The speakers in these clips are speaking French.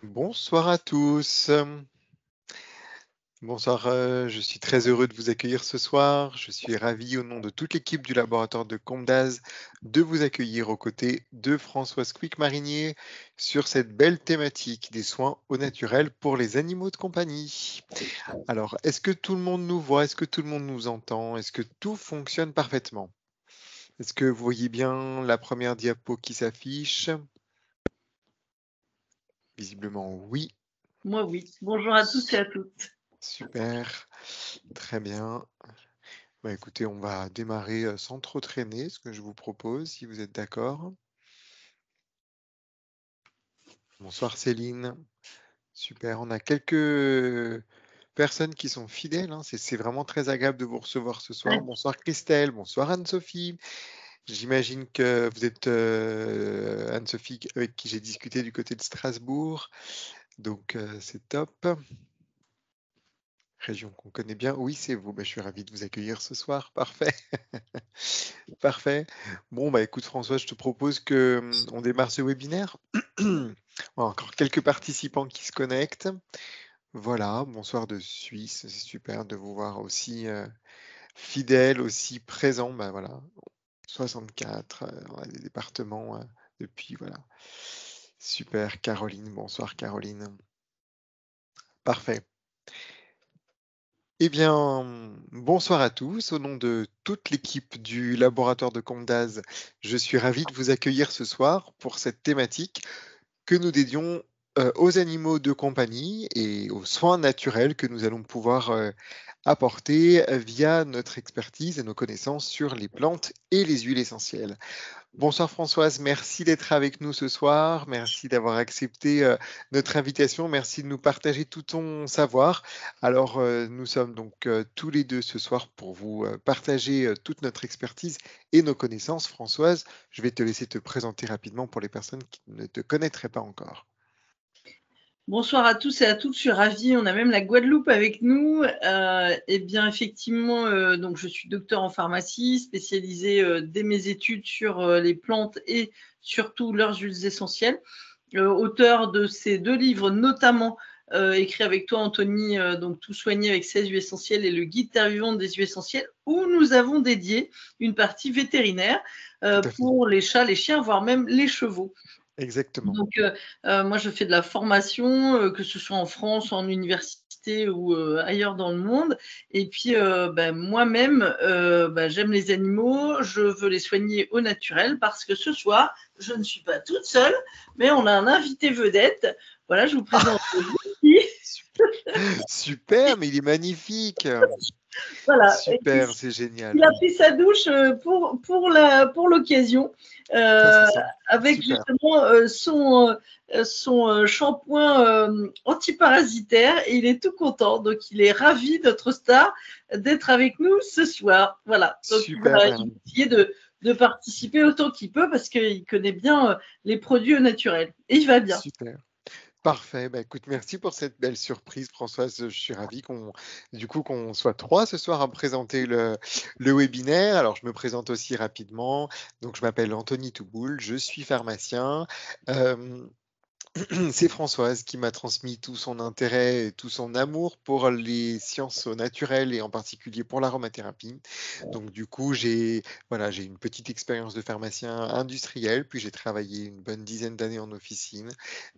Bonsoir à tous. Bonsoir, je suis très heureux de vous accueillir ce soir. Je suis ravi au nom de toute l'équipe du laboratoire de Comdaz de vous accueillir aux côtés de Françoise Quick-Marinier sur cette belle thématique des soins au naturel pour les animaux de compagnie. Alors, est-ce que tout le monde nous voit? Est-ce que tout le monde nous entend? Est-ce que tout fonctionne parfaitement? Est-ce que vous voyez bien la première diapo qui s'affiche? Visiblement oui. Moi, oui. Bonjour à tous et à toutes. Super, très bien. Bah, écoutez, on va démarrer sans trop traîner, ce que je vous propose, si vous êtes d'accord. Bonsoir Céline. Super, on a quelques personnes qui sont fidèles, hein. C'est vraiment très agréable de vous recevoir ce soir. Bonsoir Christelle, bonsoir Anne-Sophie. J'imagine que vous êtes Anne-Sophie avec qui j'ai discuté du côté de Strasbourg, donc c'est top. Région qu'on connaît bien. Oui, c'est vous. Bah, je suis ravi de vous accueillir ce soir. Parfait. Parfait. Bon, bah écoute François, je te propose que on démarre ce webinaire. Encore quelques participants qui se connectent. Voilà, bonsoir de Suisse, c'est super de vous voir aussi fidèles, aussi présents. Bah voilà, 64, on a des départements depuis, voilà. Super, Caroline, bonsoir Caroline. Parfait. Eh bien, bonsoir à tous. Au nom de toute l'équipe du laboratoire de Comdaz, je suis ravi de vous accueillir ce soir pour cette thématique que nous dédions aux animaux de compagnie et aux soins naturels que nous allons pouvoir apporter via notre expertise et nos connaissances sur les plantes et les huiles essentielles. Bonsoir Françoise, merci d'être avec nous ce soir, merci d'avoir accepté notre invitation, merci de nous partager tout ton savoir. Alors nous sommes donc tous les deux ce soir pour vous partager toute notre expertise et nos connaissances. Françoise, je vais te laisser te présenter rapidement pour les personnes qui ne te connaîtraient pas encore. Bonsoir à tous et à toutes. Je suis ravie. On a même la Guadeloupe avec nous. Eh bien, effectivement, donc je suis docteur en pharmacie, spécialisée dès mes études sur les plantes et surtout leurs huiles essentielles. Auteur de ces 2 livres, notamment écrit avec toi, Anthony, donc Tout soigner avec 16 huiles essentielles et le guide terre vivante des huiles essentielles, où nous avons dédié une partie vétérinaire Tout à fait, pour les chats, les chiens, voire même les chevaux. exactement. Donc, moi, je fais de la formation, que ce soit en France, en université ou ailleurs dans le monde. Et puis, moi-même, j'aime les animaux, je veux les soigner au naturel parce que ce soir, je ne suis pas toute seule, mais on a un invité vedette. Voilà, je vous présente Guy. Super, mais il est magnifique. Voilà, et Super, c'est il génial. a pris sa douche pour l'occasion, Ça, euh, c'est ça. avec Super. justement son shampoing antiparasitaire et il est tout content. Donc il est ravi, notre star, d'être avec nous ce soir. Voilà. Donc Super. il va essayer de participer autant qu'il peut parce qu'il connaît bien les produits au naturel et il va bien. Super. Parfait. Bah, écoute, merci pour cette belle surprise, Françoise. Je suis ravi qu'on soit trois ce soir à présenter le webinaire. Alors, je me présente aussi rapidement. Donc, je m'appelle Anthony Touboul, je suis pharmacien. Euh, C'est Françoise qui m'a transmis tout son intérêt et tout son amour pour les sciences naturelles et en particulier pour l'aromathérapie. Donc du coup, j'ai une petite expérience de pharmacien industriel, puis j'ai travaillé une bonne dizaine d'années en officine,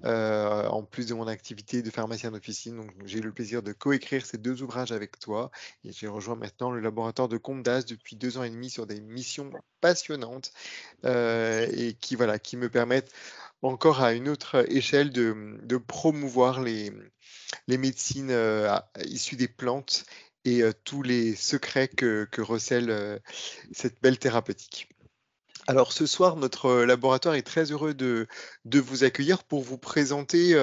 en plus de mon activité de pharmacien d'officine. Donc j'ai eu le plaisir de coécrire ces deux ouvrages avec toi et j'ai rejoint maintenant le laboratoire de Comte d'As depuis 2 ans et demi sur des missions passionnantes et qui me permettent encore à une autre échelle de promouvoir les médecines issues des plantes et tous les secrets que recèle cette belle thérapeutique. Alors ce soir, notre laboratoire est très heureux de vous accueillir pour vous présenter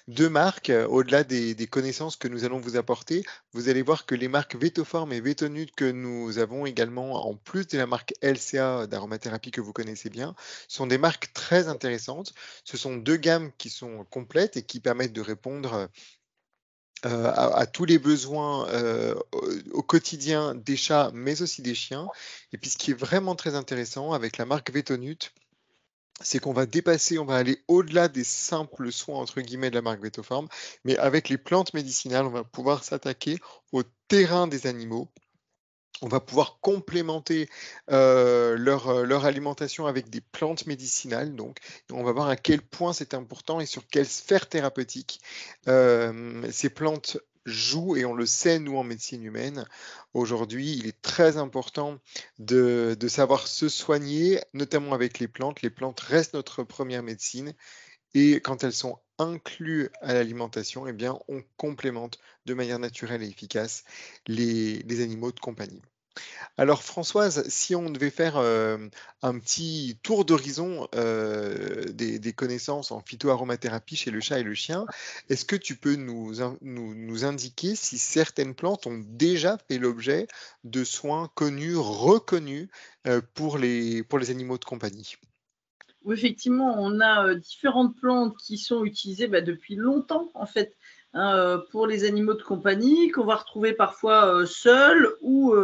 deux marques, au-delà des connaissances que nous allons vous apporter. Vous allez voir que les marques Vetoform et Vetonut que nous avons également, en plus de la marque LCA d'aromathérapie que vous connaissez bien, sont des marques très intéressantes. Ce sont deux gammes qui sont complètes et qui permettent de répondre à tous les besoins au quotidien des chats, mais aussi des chiens. Et puis ce qui est vraiment très intéressant avec la marque Vetonut, c'est qu'on va dépasser, on va aller au-delà des simples soins entre guillemets de la marque Vetopharm, mais avec les plantes médicinales, on va pouvoir s'attaquer au terrain des animaux. On va pouvoir complémenter leur alimentation avec des plantes médicinales. Donc, on va voir à quel point c'est important et sur quelle sphère thérapeutique ces plantes jouent. Et on le sait, nous, en médecine humaine, aujourd'hui, il est très important de savoir se soigner, notamment avec les plantes. Les plantes restent notre première médecine. Et quand elles sont incluses à l'alimentation, eh bien, on complémente de manière naturelle et efficace les animaux de compagnie. Alors Françoise, si on devait faire, un petit tour d'horizon, des connaissances en phytoaromathérapie chez le chat et le chien, est-ce que tu peux nous indiquer si certaines plantes ont déjà fait l'objet de soins connus, reconnus, pour les animaux de compagnie? Oui, effectivement, on a différentes plantes qui sont utilisées depuis longtemps, en fait, hein, pour les animaux de compagnie, qu'on va retrouver parfois seuls ou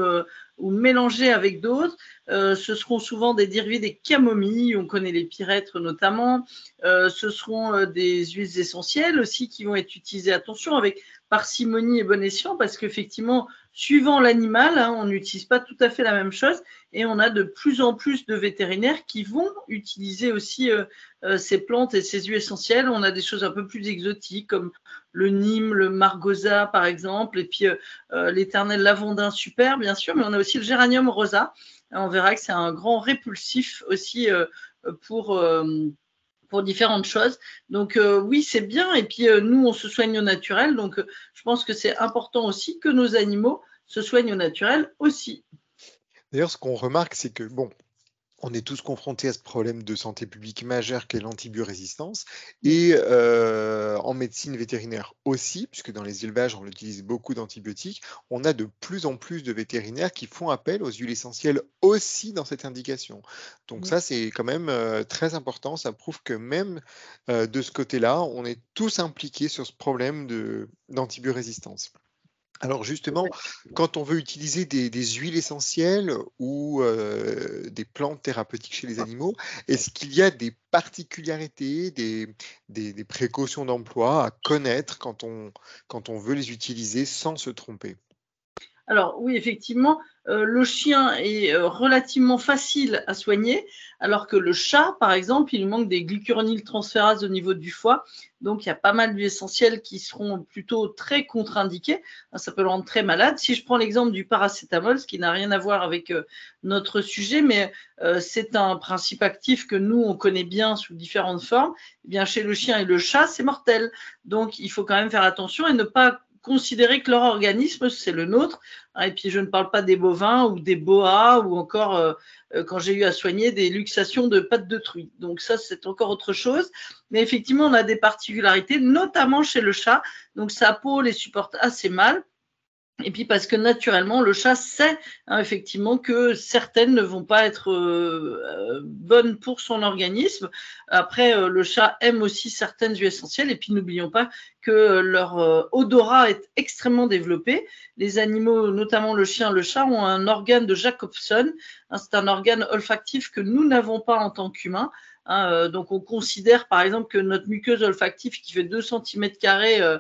mélangées avec d'autres. Ce seront souvent des dérivés des camomilles, on connaît les pyrètres notamment. Ce seront des huiles essentielles aussi qui vont être utilisées, attention, avec parcimonie et bon escient, parce qu'effectivement, suivant l'animal, hein, on n'utilise pas tout à fait la même chose. Et on a de plus en plus de vétérinaires qui vont utiliser aussi ces plantes et ces huiles essentielles. On a des choses un peu plus exotiques comme le Nîmes, le Margosa par exemple, et puis l'éternel lavandin super bien sûr, mais on a aussi le géranium rosa. On verra que c'est un grand répulsif aussi pour, euh, pour différentes choses. Donc oui, c'est bien. Et puis nous, on se soigne au naturel. Donc je pense que c'est important aussi que nos animaux se soignent au naturel aussi. D'ailleurs, ce qu'on remarque, c'est que, bon, on est tous confrontés à ce problème de santé publique majeur qu'est l'antibiorésistance et en médecine vétérinaire aussi, puisque dans les élevages, on utilise beaucoup d'antibiotiques. On a de plus en plus de vétérinaires qui font appel aux huiles essentielles aussi dans cette indication. Donc ça, c'est quand même très important. Ça prouve que même de ce côté-là, on est tous impliqués sur ce problème d'antibiorésistance. Alors justement, quand on veut utiliser des huiles essentielles ou des plantes thérapeutiques chez les animaux, est-ce qu'il y a des particularités, des précautions d'emploi à connaître quand on veut les utiliser sans se tromper? Alors oui, effectivement, le chien est relativement facile à soigner, alors que le chat, par exemple, il manque des glucuronyltransférases au niveau du foie. Donc, il y a pas mal d'huiles essentielles qui seront plutôt très contre-indiquées. Ça peut le rendre très malade. Si je prends l'exemple du paracétamol, ce qui n'a rien à voir avec notre sujet, mais c'est un principe actif que nous, on connaît bien sous différentes formes. Eh bien, chez le chien et le chat, c'est mortel. Donc, il faut quand même faire attention et ne pas considérer que leur organisme, c'est le nôtre. Et puis, je ne parle pas des bovins ou des boas ou encore, quand j'ai eu à soigner des luxations de pattes de truie. Donc ça, c'est encore autre chose. Mais effectivement, on a des particularités, notamment chez le chat. Donc sa peau les supporte assez mal. Et puis parce que naturellement, le chat sait effectivement que certaines ne vont pas être bonnes pour son organisme. Après, le chat aime aussi certaines huiles essentielles. Et puis n'oublions pas que leur odorat est extrêmement développé. Les animaux, notamment le chien, le chat, ont un organe de Jacobson. C'est un organe olfactif que nous n'avons pas en tant qu'humains. Donc on considère par exemple que notre muqueuse olfactive qui fait 2 cm²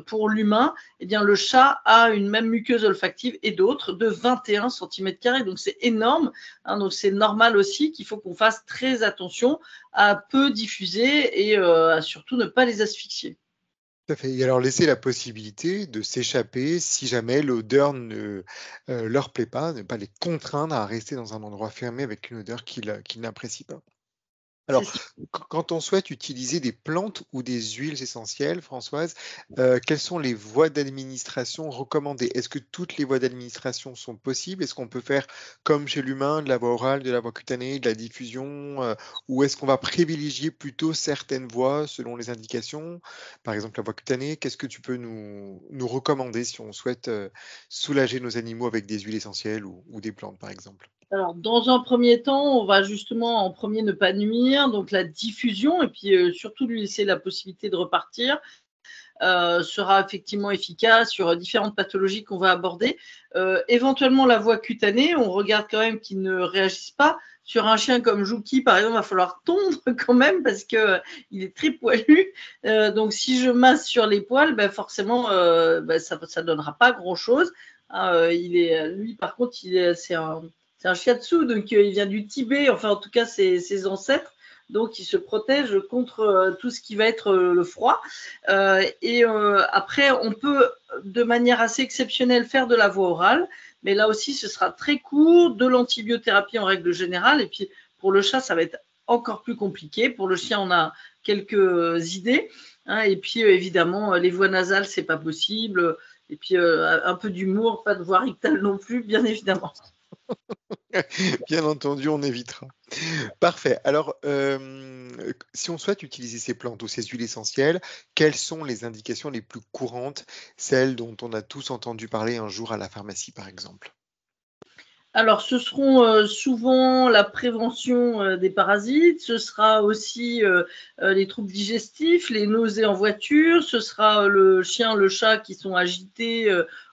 pour l'humain, eh bien, le chat a une même muqueuse olfactive et d'autres de 21 cm². Donc, c'est énorme. Donc, c'est normal aussi qu'il faut qu'on fasse très attention à peu diffuser et à surtout ne pas les asphyxier. Tout à fait. Et alors laisser la possibilité de s'échapper si jamais l'odeur ne leur plaît pas, ne pas les contraindre à rester dans un endroit fermé avec une odeur qu'ils n'apprécient pas. C'est Alors, ça. quand on souhaite utiliser des plantes ou des huiles essentielles, Françoise, quelles sont les voies d'administration recommandées? Est-ce que toutes les voies d'administration sont possibles? Est-ce qu'on peut faire comme chez l'humain, de la voie orale, de la voie cutanée, de la diffusion, ou est-ce qu'on va privilégier plutôt certaines voies selon les indications? Par exemple, la voie cutanée, qu'est-ce que tu peux nous recommander si on souhaite, soulager nos animaux avec des huiles essentielles ou des plantes, par exemple? Alors, dans un premier temps, on va justement en premier ne pas nuire, donc la diffusion, et puis surtout lui laisser la possibilité de repartir. Sera effectivement efficace sur différentes pathologies qu'on va aborder. Éventuellement, la voie cutanée, on regarde quand même qu'ils ne réagissent pas sur un chien comme Jouki, par exemple, il va falloir tondre quand même parce que il est très poilu. Donc, si je masse sur les poils, ben forcément, ça donnera pas grand-chose. Lui, par contre, c'est un shiatsu, donc il vient du Tibet, enfin en tout cas ses ancêtres. Donc, il se protège contre tout ce qui va être le froid. Après, on peut, de manière assez exceptionnelle, faire de la voie orale. Mais là aussi, ce sera très court, de l'antibiothérapie en règle générale. Et puis, pour le chat, ça va être encore plus compliqué. Pour le chien, on a quelques idées. Et puis, évidemment, les voies nasales, c'est pas possible. Et puis, un peu d'humour, pas de voie rectale non plus, bien évidemment. Bien entendu, on évitera. Parfait. Alors, si on souhaite utiliser ces plantes ou ces huiles essentielles, quelles sont les indications les plus courantes, celles dont on a tous entendu parler un jour à la pharmacie, par exemple? Alors, ce seront souvent la prévention des parasites, ce sera aussi les troubles digestifs, les nausées en voiture, ce sera le chien, le chat qui sont agités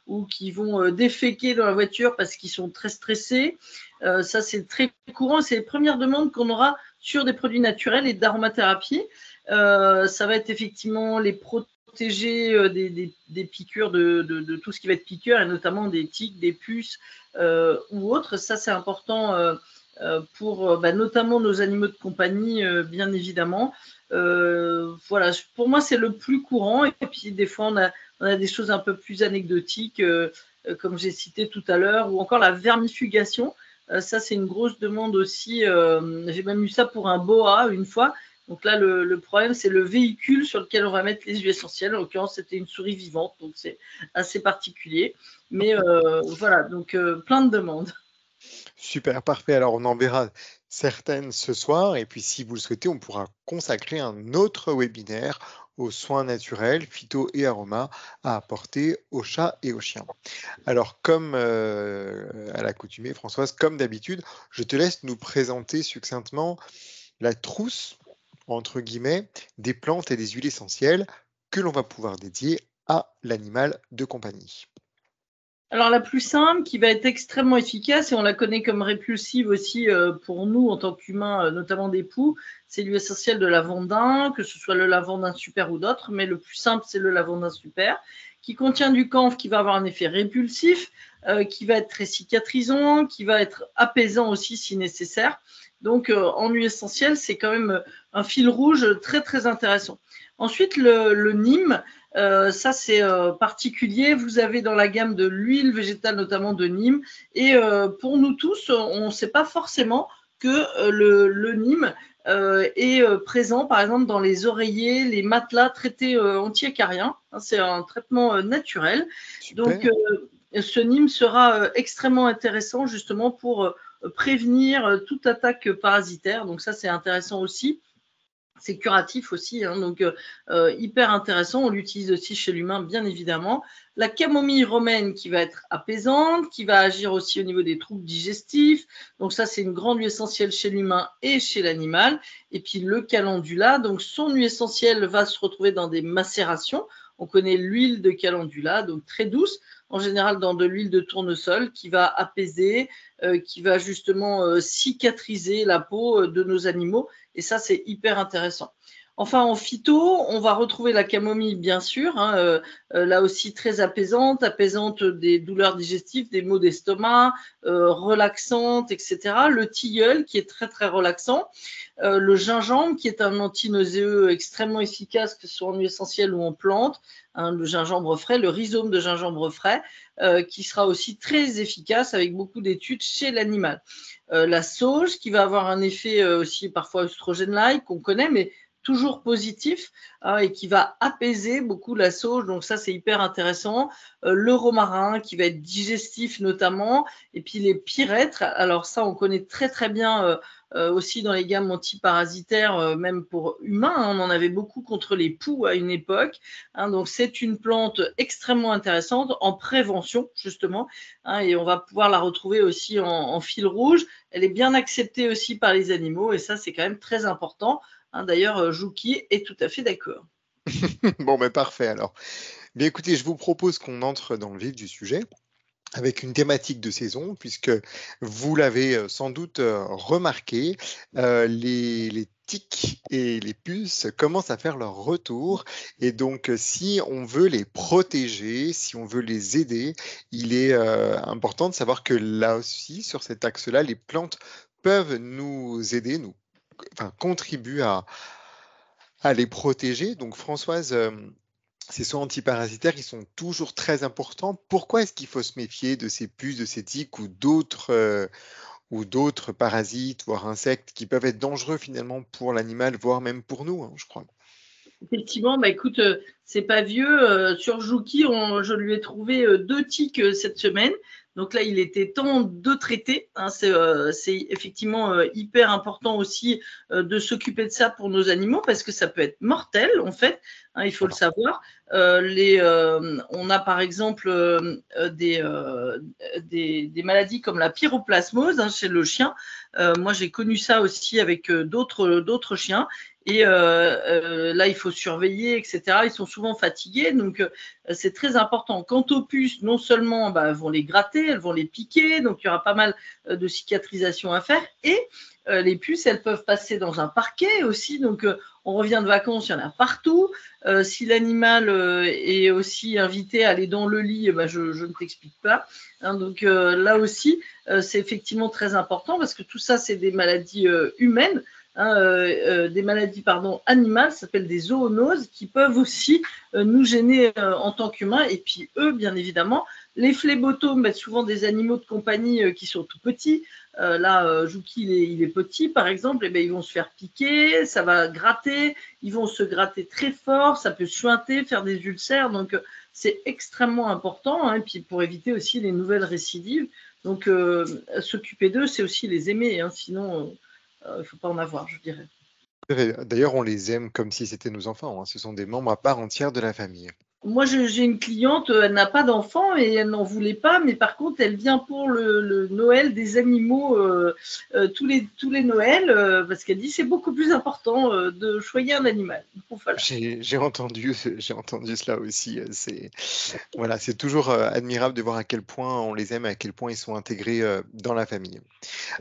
ou qui vont déféquer dans la voiture parce qu'ils sont très stressés. Ça, c'est très courant. C'est les premières demandes qu'on aura sur des produits naturels et d'aromathérapie. Ça va être effectivement les protéger des piqûres, de tout ce qui va être piqûre, et notamment des tiques, des puces ou autres. Ça, c'est important pour notamment nos animaux de compagnie, bien évidemment. Voilà, pour moi, c'est le plus courant. Et puis, des fois, on a des choses un peu plus anecdotiques, comme j'ai cité tout à l'heure, ou encore la vermifugation. Ça, c'est une grosse demande aussi. J'ai même eu ça pour un boa une fois. Donc là, le problème, c'est le véhicule sur lequel on va mettre les huiles essentielles. En l'occurrence, c'était une souris vivante, donc c'est assez particulier. Mais voilà, donc plein de demandes. Super, parfait. Alors, on en verra certaines ce soir, et puis si vous le souhaitez, on pourra consacrer un autre webinaire aux soins naturels, phyto et aromas à apporter aux chats et aux chiens. Alors, comme à l'accoutumée, Françoise, comme d'habitude, je te laisse nous présenter succinctement la trousse, entre guillemets, des plantes et des huiles essentielles que l'on va pouvoir dédier à l'animal de compagnie. Alors la plus simple, qui va être extrêmement efficace, et on la connaît comme répulsive aussi pour nous en tant qu'humains, notamment des poux, c'est l'huile essentielle de lavandin, que ce soit le lavandin super ou d'autres, mais le plus simple, c'est le lavandin super, qui contient du camphre qui va avoir un effet répulsif, qui va être très cicatrisant, qui va être apaisant aussi si nécessaire. Donc en huile essentielle, c'est quand même un fil rouge très très intéressant. Ensuite, le Nîmes, ça, c'est particulier. Vous avez dans la gamme de l'huile végétale, notamment de Nîmes. Et pour nous tous, on ne sait pas forcément que le Nîmes est présent, par exemple, dans les oreillers, les matelas traités anti-acariens. C'est un traitement naturel. Donc, Super. ce Nîmes sera extrêmement intéressant, justement, pour prévenir toute attaque parasitaire. Donc, ça, c'est intéressant aussi. C'est curatif aussi, hein, donc hyper intéressant. On l'utilise aussi chez l'humain, bien évidemment. La camomille romaine qui va être apaisante, qui va agir aussi au niveau des troubles digestifs. Donc ça, c'est une grande huile essentielle chez l'humain et chez l'animal. Et puis le calendula, donc son huile essentielle va se retrouver dans des macérations. On connaît l'huile de calendula, donc très douce, en général dans de l'huile de tournesol, qui va apaiser, qui va justement cicatriser la peau de nos animaux. Et ça, c'est hyper intéressant. Enfin, en phyto, on va retrouver la camomille, bien sûr, hein, là aussi très apaisante, apaisante des douleurs digestives, des maux d'estomac, relaxante, etc. Le tilleul, qui est très, très relaxant. Le gingembre, qui est un antinauséeux extrêmement efficace, que ce soit en huile essentielle ou en plante. Hein, le gingembre frais, le rhizome de gingembre frais, qui sera aussi très efficace avec beaucoup d'études chez l'animal. La sauge, qui va avoir un effet aussi parfois œstrogène-like, qu'on connaît, mais toujours positif, hein, et qui va apaiser beaucoup la sauge. Donc ça, c'est hyper intéressant. Le romarin, qui va être digestif notamment. Et puis les pyrètres. Alors ça, on connaît très très bien aussi dans les gammes antiparasitaires, même pour humains. Hein, on en avait beaucoup contre les poux à une époque. Hein, donc c'est une plante extrêmement intéressante en prévention, justement. Hein, et on va pouvoir la retrouver aussi en fil rouge. Elle est bien acceptée aussi par les animaux, et ça, c'est quand même très important. Hein, d'ailleurs, Jouki est tout à fait d'accord. Bon, mais parfait alors. Bien écoutez, je vous propose qu'on entre dans le vif du sujet. avec une thématique de saison, puisque vous l'avez sans doute remarqué, les tiques et les puces commencent à faire leur retour. Et donc, si on veut les protéger, si on veut les aider, il est important de savoir que là aussi, sur cet axe-là, les plantes peuvent nous aider, enfin, contribuent à les protéger. Donc, Françoise, ces soins antiparasitaires, ils sont toujours très importants. Pourquoi est-ce qu'il faut se méfier de ces puces, de ces tiques ou d'autres parasites, voire insectes qui peuvent être dangereux finalement pour l'animal, voire même pour nous, hein, je crois. Effectivement, bah écoute, c'est pas vieux. Sur Juki, je lui ai trouvé 2 tiques cette semaine. Donc là, il était temps de traiter. Hein. C'est effectivement hyper important aussi de s'occuper de ça pour nos animaux parce que ça peut être mortel en fait. Hein, il faut le Voilà. savoir. On a par exemple des maladies comme la pyroplasmose hein, chez le chien. Moi, j'ai connu ça aussi avec d'autres chiens. Et là, il faut surveiller, etc. Ils sont souvent fatigués, donc c'est très important. Quant aux puces, non seulement elles vont les gratter, elles vont les piquer, donc il y aura pas mal de cicatrisation à faire. Et les puces, elles peuvent passer dans un parquet aussi, donc on revient de vacances, il y en a partout. Si l'animal est aussi invité à aller dans le lit, je ne t'explique pas. Hein, donc là aussi, c'est effectivement très important parce que tout ça, c'est des maladies humaines. Hein, des maladies animales, ça s'appelle des zoonoses, qui peuvent aussi nous gêner en tant qu'humains. Et puis eux, bien évidemment, les phlébotomes, souvent des animaux de compagnie qui sont tout petits. Là, Juki, il est petit, par exemple, et ils vont se faire piquer, ça va gratter, ils vont se gratter très fort, ça peut suinter, faire des ulcères. Donc, c'est extrêmement important. Hein, et puis, pour éviter aussi les nouvelles récidives. Donc, s'occuper d'eux, c'est aussi les aimer. Hein, sinon, il ne faut pas en avoir, je dirais. D'ailleurs, on les aime comme si c'était nos enfants, hein. Ce sont des membres à part entière de la famille. Moi, j'ai une cliente, elle n'a pas d'enfant et elle n'en voulait pas, mais par contre, elle vient pour le Noël des animaux tous les Noëls parce qu'elle dit c'est beaucoup plus important de choyer un animal. Bon, voilà. J'ai entendu cela aussi. Voilà, c'est toujours admirable de voir à quel point on les aime, à quel point ils sont intégrés dans la famille.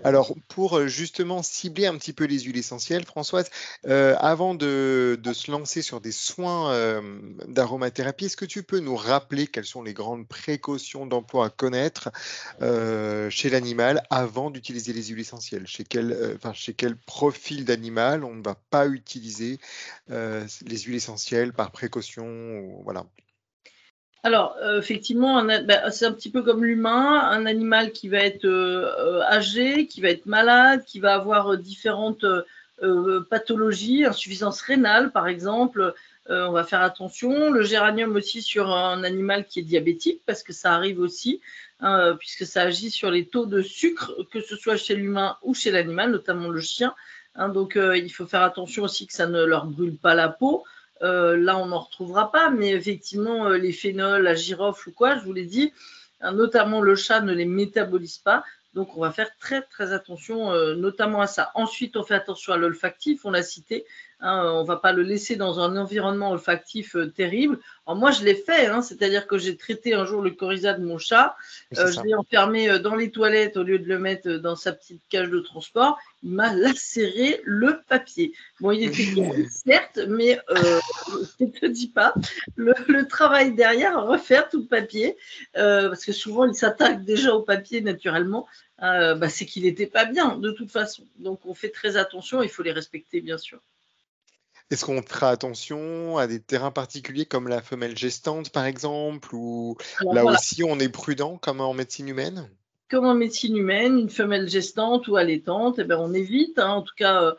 Alors, pour justement cibler un petit peu les huiles essentielles, Françoise, avant de se lancer sur des soins d'aromathérapie, est-ce que tu peux nous rappeler quelles sont les grandes précautions d'emploi à connaître chez l'animal avant d'utiliser les huiles essentielles? Chez quel profil d'animal on ne va pas utiliser les huiles essentielles par précaution, voilà. Alors, effectivement, c'est un petit peu comme l'humain, un animal qui va être âgé, qui va être malade, qui va avoir différentes pathologies, insuffisance rénale par exemple, on va faire attention. Le géranium aussi sur un animal qui est diabétique, parce que ça arrive aussi, hein, puisque ça agit sur les taux de sucre, que ce soit chez l'humain ou chez l'animal, notamment le chien. Hein, donc, il faut faire attention aussi que ça ne leur brûle pas la peau. Là, on n'en retrouvera pas, mais effectivement, les phénols, la girofle ou quoi, je vous l'ai dit, hein, notamment le chat ne les métabolise pas. Donc, on va faire très, très attention, notamment à ça. Ensuite, on fait attention à l'olfactif, on l'a cité. Hein, on ne va pas le laisser dans un environnement olfactif terrible. Alors, moi, je l'ai fait, hein, c'est-à-dire que j'ai traité un jour le coryza de mon chat. C'est Je ça. l'ai enfermé dans les toilettes au lieu de le mettre dans sa petite cage de transport. Il m'a lacéré le papier. Bon, il était gris, certes, mais je ne te dis pas, le travail derrière, refaire tout le papier, parce que souvent, il s'attaque déjà au papier naturellement, c'est qu'il n'était pas bien, de toute façon. Donc, on fait très attention, il faut les respecter, bien sûr. Est-ce qu'on fera attention à des terrains particuliers comme la femelle gestante, par exemple, ou Alors, là voilà, aussi on est prudent comme en médecine humaine? comme en médecine humaine, une femelle gestante ou allaitante, on évite, hein, en tout cas,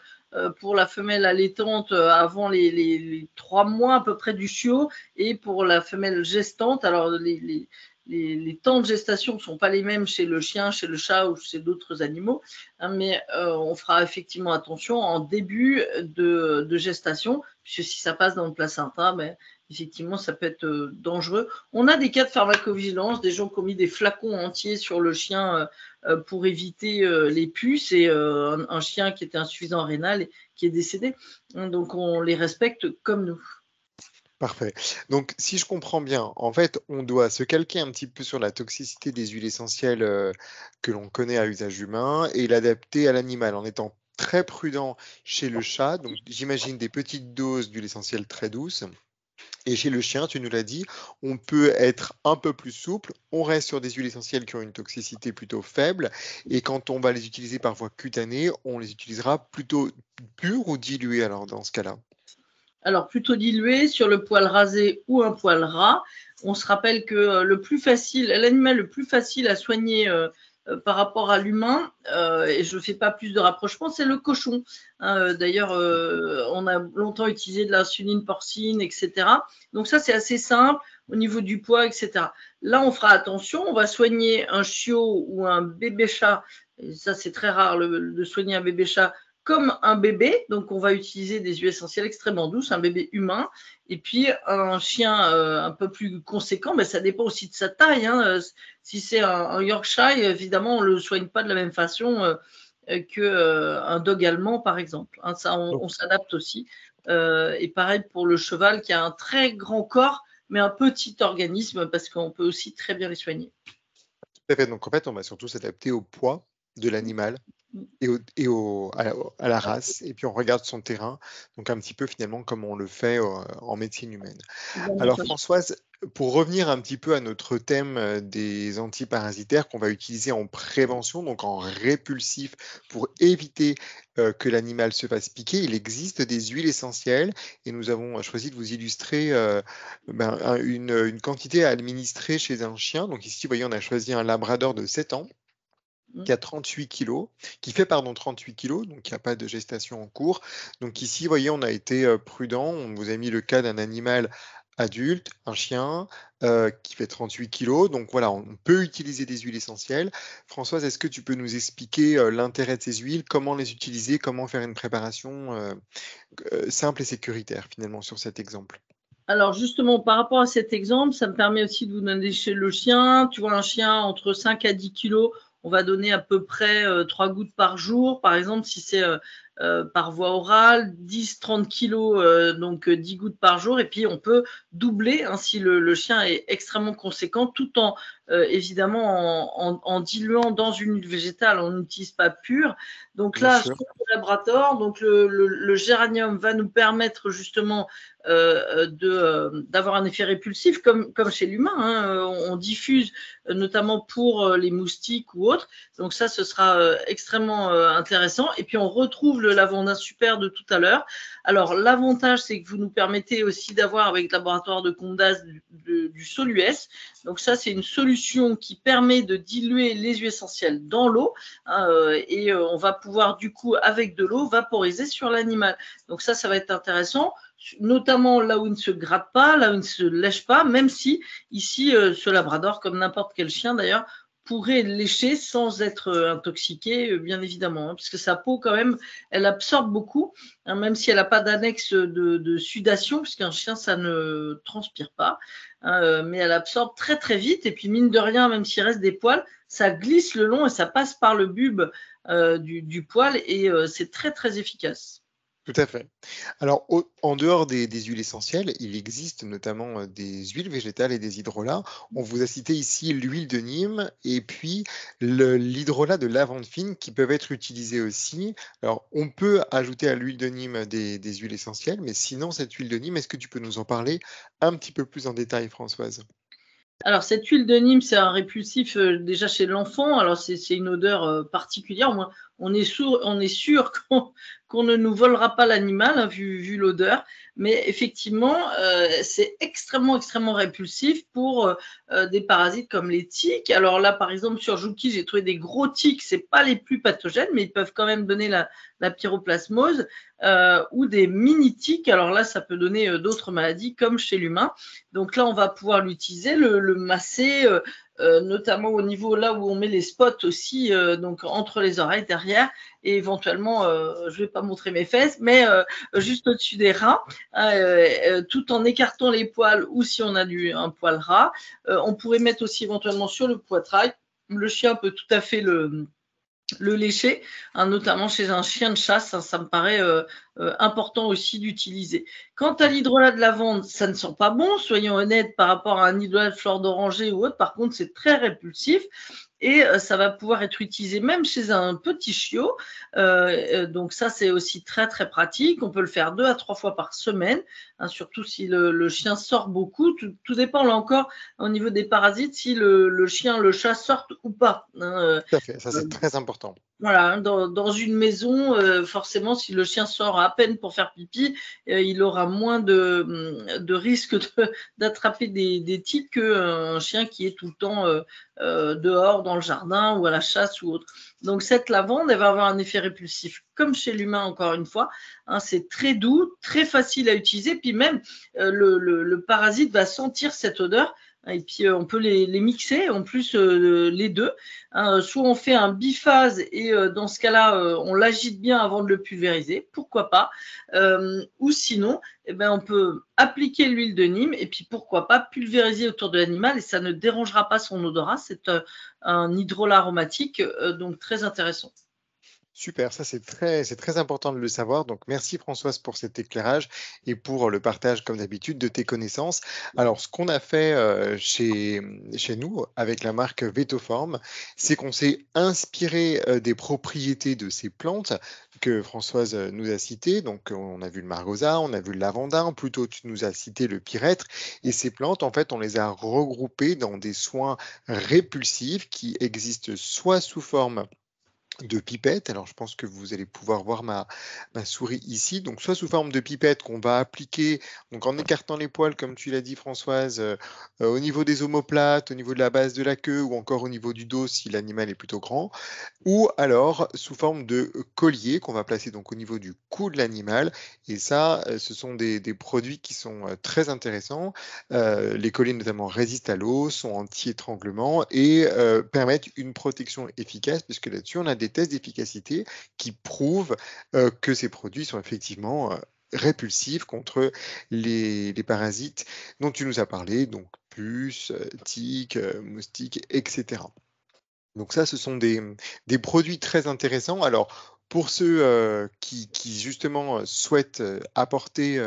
pour la femelle allaitante avant les 3 mois à peu près du chiot, et pour la femelle gestante, alors les temps de gestation ne sont pas les mêmes chez le chien, chez le chat ou chez d'autres animaux, hein, mais on fera effectivement attention en début de gestation, puisque si ça passe dans le placenta, effectivement, ça peut être dangereux. On a des cas de pharmacovigilance, des gens qui ont mis des flacons entiers sur le chien pour éviter les puces, et un chien qui était insuffisant rénal et qui est décédé. Donc, on les respecte comme nous. Parfait. Donc, si je comprends bien, en fait, on doit se calquer un petit peu sur la toxicité des huiles essentielles que l'on connaît à usage humain et l'adapter à l'animal en étant très prudent chez le chat. Donc, j'imagine des petites doses d'huile essentielle très douces. Et chez le chien, tu nous l'as dit, on peut être un peu plus souple. On reste sur des huiles essentielles qui ont une toxicité plutôt faible. Et quand on va les utiliser par voie cutanée, on les utilisera plutôt pures ou diluées alors dans ce cas-là. Alors, plutôt dilué sur le poil rasé ou un poil ras. On se rappelle que l'animal le plus facile à soigner par rapport à l'humain, et je ne fais pas plus de rapprochement, c'est le cochon. D'ailleurs, on a longtemps utilisé de l'insuline porcine, etc. Donc ça, c'est assez simple au niveau du poids, etc. Là, on fera attention, on va soigner un chiot ou un bébé chat. Et ça, c'est très rare de soigner un bébé chat comme un bébé, donc on va utiliser des huiles essentielles extrêmement douces, un bébé humain, et puis un chien un peu plus conséquent, mais ça dépend aussi de sa taille. Si c'est un Yorkshire, évidemment, on ne le soigne pas de la même façon qu'un dog allemand, par exemple. Ça, on s'adapte aussi. Et pareil pour le cheval, qui a un très grand corps, mais un petit organisme, parce qu'on peut aussi très bien les soigner. Tout à fait. Donc en fait, on va surtout s'adapter au poids de l'animal à la race, et puis on regarde son terrain, donc un petit peu finalement comme on le fait en médecine humaine. Alors Françoise, pour revenir un petit peu à notre thème des antiparasitaires qu'on va utiliser en prévention, donc en répulsif, pour éviter que l'animal se fasse piquer, il existe des huiles essentielles et nous avons choisi de vous illustrer une quantité à administrer chez un chien. Donc ici, vous voyez, on a choisi un labrador de 7 ans qui a 38 kilos, qui fait 38 kilos, donc il n'y a pas de gestation en cours. Donc ici, vous voyez, on a été prudent, on vous a mis le cas d'un animal adulte, un chien qui fait 38 kilos. Donc voilà, on peut utiliser des huiles essentielles. Françoise, est-ce que tu peux nous expliquer l'intérêt de ces huiles, comment les utiliser, comment faire une préparation simple et sécuritaire finalement sur cet exemple? Alors justement, par rapport à cet exemple, ça me permet aussi de vous donner chez le chien. Tu vois, un chien entre 5 à 10 kilos, on va donner à peu près 3 gouttes par jour. Par exemple, si c'est par voie orale, 10-30 kilos, donc 10 gouttes par jour. Et puis, on peut doubler si le chien est extrêmement conséquent, tout en évidemment en diluant dans une huile végétale. On n'utilise pas pure. Donc Bien là, sûr. sur le laboratoire, donc le géranium va nous permettre justement d'avoir un effet répulsif comme chez l'humain. On diffuse notamment pour les moustiques ou autres. Donc ça, ce sera extrêmement intéressant. Et puis on retrouve le lavandin super de tout à l'heure. Alors l'avantage, c'est que vous nous permettez aussi d'avoir avec le laboratoire de Comte d'As du Soluès. Donc ça, c'est une solution qui permet de diluer les huiles essentielles dans l'eau et on va pouvoir du coup avec de l'eau vaporiser sur l'animal. Donc ça va être intéressant, notamment là où il ne se gratte pas, là où il ne se lèche pas, même si ici, ce labrador, comme n'importe quel chien d'ailleurs, pourrait lécher sans être intoxiqué, bien évidemment, puisque sa peau, quand même, elle absorbe beaucoup, même si elle n'a pas d'annexe de sudation, puisqu'un chien, ça ne transpire pas, mais elle absorbe très très vite, et puis mine de rien, même s'il reste des poils, ça glisse le long et ça passe par le bulbe du poil, et c'est très très efficace. Tout à fait. Alors, en dehors des huiles essentielles, il existe notamment des huiles végétales et des hydrolats. On vous a cité ici l'huile de Nîmes et puis l'hydrolat de lavande fine qui peuvent être utilisés aussi. Alors, on peut ajouter à l'huile de Nîmes des huiles essentielles, mais sinon, cette huile de Nîmes, est-ce que tu peux nous en parler un petit peu plus en détail, Françoise? Alors, cette huile de Nîmes, c'est un répulsif déjà chez l'enfant. Alors, c'est une odeur particulière. On est sûr qu'on ne nous volera pas l'animal, vu l'odeur. Mais effectivement, c'est extrêmement, extrêmement répulsif pour des parasites comme les tiques. Alors là, par exemple, sur Juki, j'ai trouvé des gros tiques. Ce pas les plus pathogènes, mais ils peuvent quand même donner la pyroplasmose ou des mini-tiques. Alors là, ça peut donner d'autres maladies comme chez l'humain. Donc là, on va pouvoir l'utiliser, le masser, notamment au niveau là où on met les spots aussi, donc entre les oreilles derrière, et éventuellement, je ne vais pas montrer mes fesses, mais juste au-dessus des reins, tout en écartant les poils ou si on a un poil ras. On pourrait mettre aussi éventuellement sur le poitrail. Le chien peut tout à fait le lécher, hein, notamment chez un chien de chasse, hein, ça me paraît important aussi d'utiliser. Quant à l'hydrolat de lavande, ça ne sent pas bon, soyons honnêtes, par rapport à un hydrolat de fleur d'oranger ou autre. Par contre, c'est très répulsif et ça va pouvoir être utilisé même chez un petit chiot. Donc ça, c'est aussi très très pratique. On peut le faire 2 à 3 fois par semaine, hein, surtout si le chien sort beaucoup. Tout dépend là encore au niveau des parasites, si le chien, le chat sortent ou pas, hein. Tout à fait, ça c'est très important. Voilà, hein, dans une maison, forcément, si le chien sort à peine pour faire pipi, il aura moins de risques d'attraper des tiques qu'un chien qui est tout le temps dehors, dans le jardin ou à la chasse ou autre. Donc cette lavande, elle va avoir un effet répulsif, comme chez l'humain, encore une fois, hein. C'est très doux, très facile à utiliser, puis même le parasite va sentir cette odeur. Et puis on peut les mixer, en plus les deux. Soit on fait un biphase et dans ce cas-là, on l'agite bien avant de le pulvériser, pourquoi pas. Ou sinon, eh ben, on peut appliquer l'huile de Nîmes et puis pourquoi pas pulvériser autour de l'animal et ça ne dérangera pas son odorat. C'est un hydrolat aromatique, donc très intéressant. Super, ça c'est très important de le savoir. Donc merci Françoise pour cet éclairage et pour le partage comme d'habitude de tes connaissances. Alors ce qu'on a fait chez nous avec la marque Vetoform, c'est qu'on s'est inspiré des propriétés de ces plantes que Françoise nous a citées. Donc on a vu le margosa, on a vu le lavandin, plutôt tu nous as cité le pyrètre. Et ces plantes, en fait, on les a regroupées dans des soins répulsifs qui existent soit sous forme de pipette. Alors, je pense que vous allez pouvoir voir ma souris ici. Donc, soit sous forme de pipette qu'on va appliquer, donc en écartant les poils, comme tu l'as dit, Françoise, au niveau des omoplates, au niveau de la base de la queue ou encore au niveau du dos si l'animal est plutôt grand, ou alors sous forme de collier qu'on va placer donc au niveau du cou de l'animal. Et ça, ce sont des produits qui sont très intéressants. Les colliers notamment résistent à l'eau, sont anti-étranglement et permettent une protection efficace, puisque là-dessus, on a des tests d'efficacité qui prouvent que ces produits sont effectivement répulsifs contre les parasites dont tu nous as parlé, donc puces, tiques, moustiques, etc. Donc ça, ce sont des produits très intéressants. Alors, pour ceux qui justement souhaitent apporter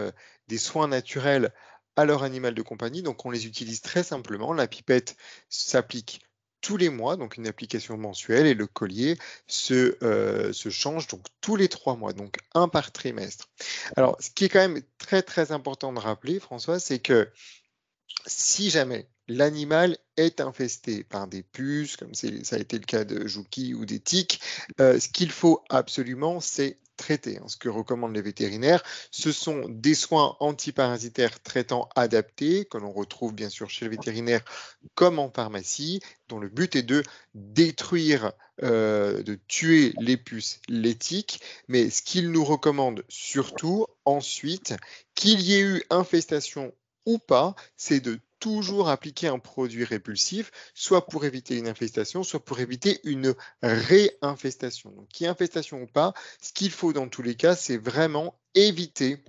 des soins naturels à leur animal de compagnie, donc on les utilise très simplement. La pipette s'applique tous les mois, donc une application mensuelle, et le collier se change donc tous les 3 mois, donc un par trimestre. Alors, ce qui est quand même très très important de rappeler, François, c'est que si jamais l'animal est infesté par des puces, comme ça a été le cas de Jouki ou des tiques, ce qu'il faut absolument, c'est traiter, hein. Ce que recommandent les vétérinaires, ce sont des soins antiparasitaires traitants adaptés, que l'on retrouve bien sûr chez le vétérinaire comme en pharmacie, dont le but est de détruire, de tuer les puces, les tiques, mais ce qu'ils nous recommandent surtout ensuite, qu'il y ait eu infestation ou pas, c'est de toujours appliquer un produit répulsif, soit pour éviter une infestation, soit pour éviter une réinfestation. Donc, qu'il y ait infestation ou pas, ce qu'il faut dans tous les cas, c'est vraiment éviter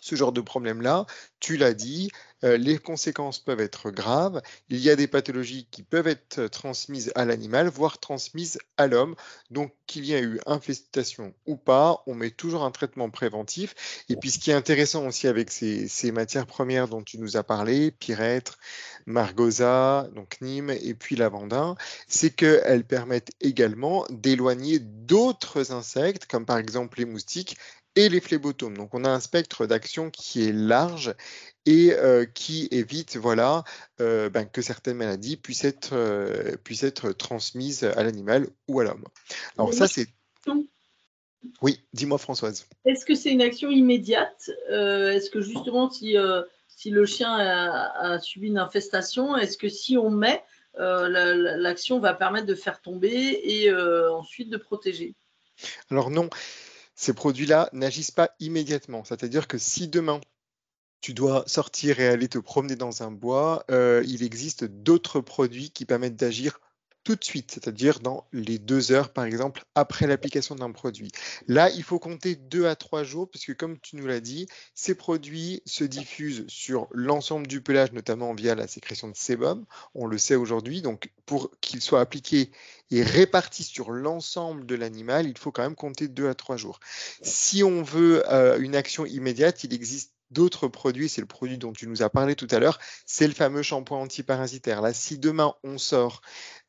ce genre de problème-là. Tu l'as dit, les conséquences peuvent être graves. Il y a des pathologies qui peuvent être transmises à l'animal, voire transmises à l'homme. Donc, qu'il y ait eu infestation ou pas, on met toujours un traitement préventif. Et puis, ce qui est intéressant aussi avec ces matières premières dont tu nous as parlé, pyrètre, margosa, donc Nîmes, et puis lavandin, c'est qu'elles permettent également d'éloigner d'autres insectes, comme par exemple les moustiques, et les phlébotomes. Donc on a un spectre d'action qui est large et qui évite voilà, que certaines maladies puissent être transmises à l'animal ou à l'homme. Alors ça c'est... Oui, dis-moi Françoise. Est-ce que c'est une action immédiate? Est-ce que justement, si le chien a subi une infestation, est-ce que si on met, l'action va permettre de faire tomber et ensuite de protéger? Alors non, ces produits-là n'agissent pas immédiatement. C'est-à-dire que si demain, tu dois sortir et aller te promener dans un bois, il existe d'autres produits qui permettent d'agir tout de suite, c'est-à-dire dans les 2 heures, par exemple, après l'application d'un produit. Là, il faut compter 2 à 3 jours, puisque comme tu nous l'as dit, ces produits se diffusent sur l'ensemble du pelage, notamment via la sécrétion de sébum, on le sait aujourd'hui, donc pour qu'ils soient appliqués et répartis sur l'ensemble de l'animal, il faut quand même compter 2 à 3 jours. Si on veut une action immédiate, il existe d'autres produits, c'est le produit dont tu nous as parlé tout à l'heure, c'est le fameux shampoing antiparasitaire. Là, si demain on sort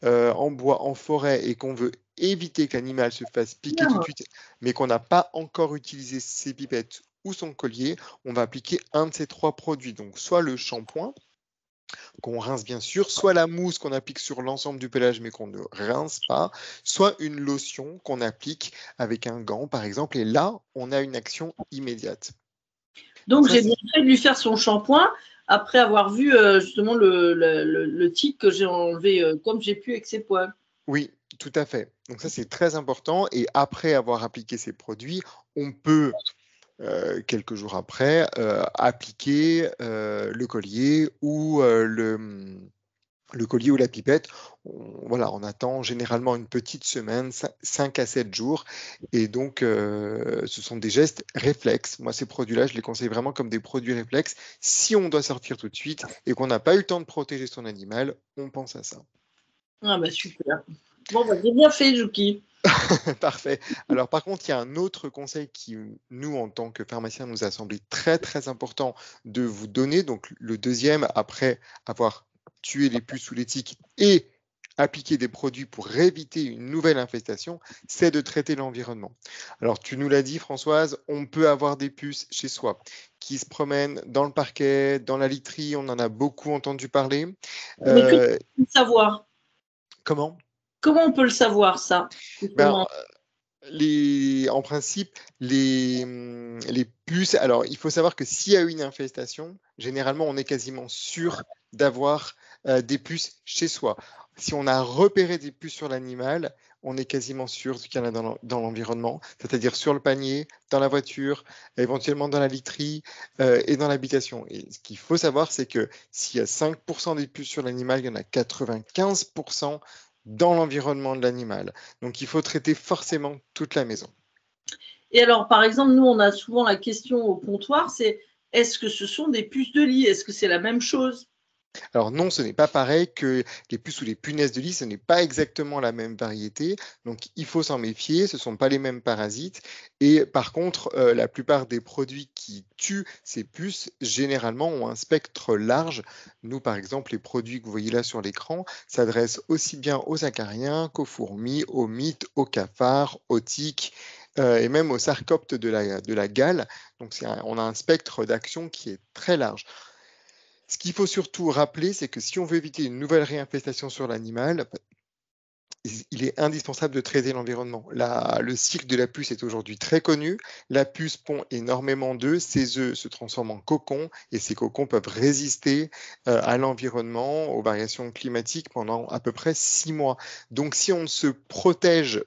en bois, en forêt, et qu'on veut éviter que l'animal se fasse piquer tout de suite, mais qu'on n'a pas encore utilisé ses pipettes ou son collier, on va appliquer un de ces 3 produits. Donc, soit le shampoing, qu'on rince bien sûr, soit la mousse qu'on applique sur l'ensemble du pelage mais qu'on ne rince pas, soit une lotion qu'on applique avec un gant par exemple, et là, on a une action immédiate. Donc, Ça, j'ai bien fait de lui faire son shampoing après avoir vu justement le tic que j'ai enlevé comme j'ai pu avec ses poils. oui, tout à fait. Donc ça, c'est très important. Et après avoir appliqué ces produits, on peut, quelques jours après, appliquer le collier ou le collier ou la pipette. Voilà, on attend généralement une petite semaine, 5 à 7 jours. Et donc, ce sont des gestes réflexes. Moi, ces produits-là, je les conseille vraiment comme des produits réflexes. Si on doit sortir tout de suite et qu'on n'a pas eu le temps de protéger son animal, on pense à ça. Ah bah super. Bon, bah, j'ai bien fait, Jouki. Parfait. Alors par contre, il y a un autre conseil qui, nous, en tant que pharmaciens, nous a semblé très très important de vous donner. Donc le deuxième, après avoir tué les puces ou les tiques et appliqué des produits pour éviter une nouvelle infestation, c'est de traiter l'environnement. Alors tu nous l'as dit, Françoise, on peut avoir des puces chez soi qui se promènent dans le parquet, dans la literie, on en a beaucoup entendu parler. Mais que tu peux savoir? Comment? Comment on peut le savoir, ça? Ben, Justement. en principe, les puces, alors il faut savoir que s'il y a eu une infestation, généralement on est quasiment sûr d'avoir des puces chez soi. Si on a repéré des puces sur l'animal, on est quasiment sûr qu'il y en a dans l'environnement, c'est-à-dire sur le panier, dans la voiture, éventuellement dans la literie et dans l'habitation. Et ce qu'il faut savoir, c'est que s'il y a 5% des puces sur l'animal, il y en a 95% dans l'environnement de l'animal. Donc il faut traiter forcément toute la maison. Et alors, par exemple, nous, on a souvent la question au comptoir, c'est est-ce que ce sont des puces de lit? Est-ce que c'est la même chose? Alors non, ce n'est pas pareil que les puces ou les punaises de lit, ce n'est pas exactement la même variété, donc il faut s'en méfier, ce ne sont pas les mêmes parasites. Et par contre, la plupart des produits qui tuent ces puces, généralement, ont un spectre large. Nous, par exemple, les produits que vous voyez là sur l'écran s'adressent aussi bien aux acariens qu'aux fourmis, aux mites, aux cafards, aux tiques, et même aux sarcoptes de la gale. Donc on a un spectre d'action qui est très large. Ce qu'il faut surtout rappeler, c'est que si on veut éviter une nouvelle réinfestation sur l'animal, il est indispensable de traiter l'environnement. Le cycle de la puce est aujourd'hui très connu. La puce pond énormément d'œufs. Ces œufs se transforment en cocons et ces cocons peuvent résister à l'environnement, aux variations climatiques pendant à peu près 6 mois. Donc si on ne se protège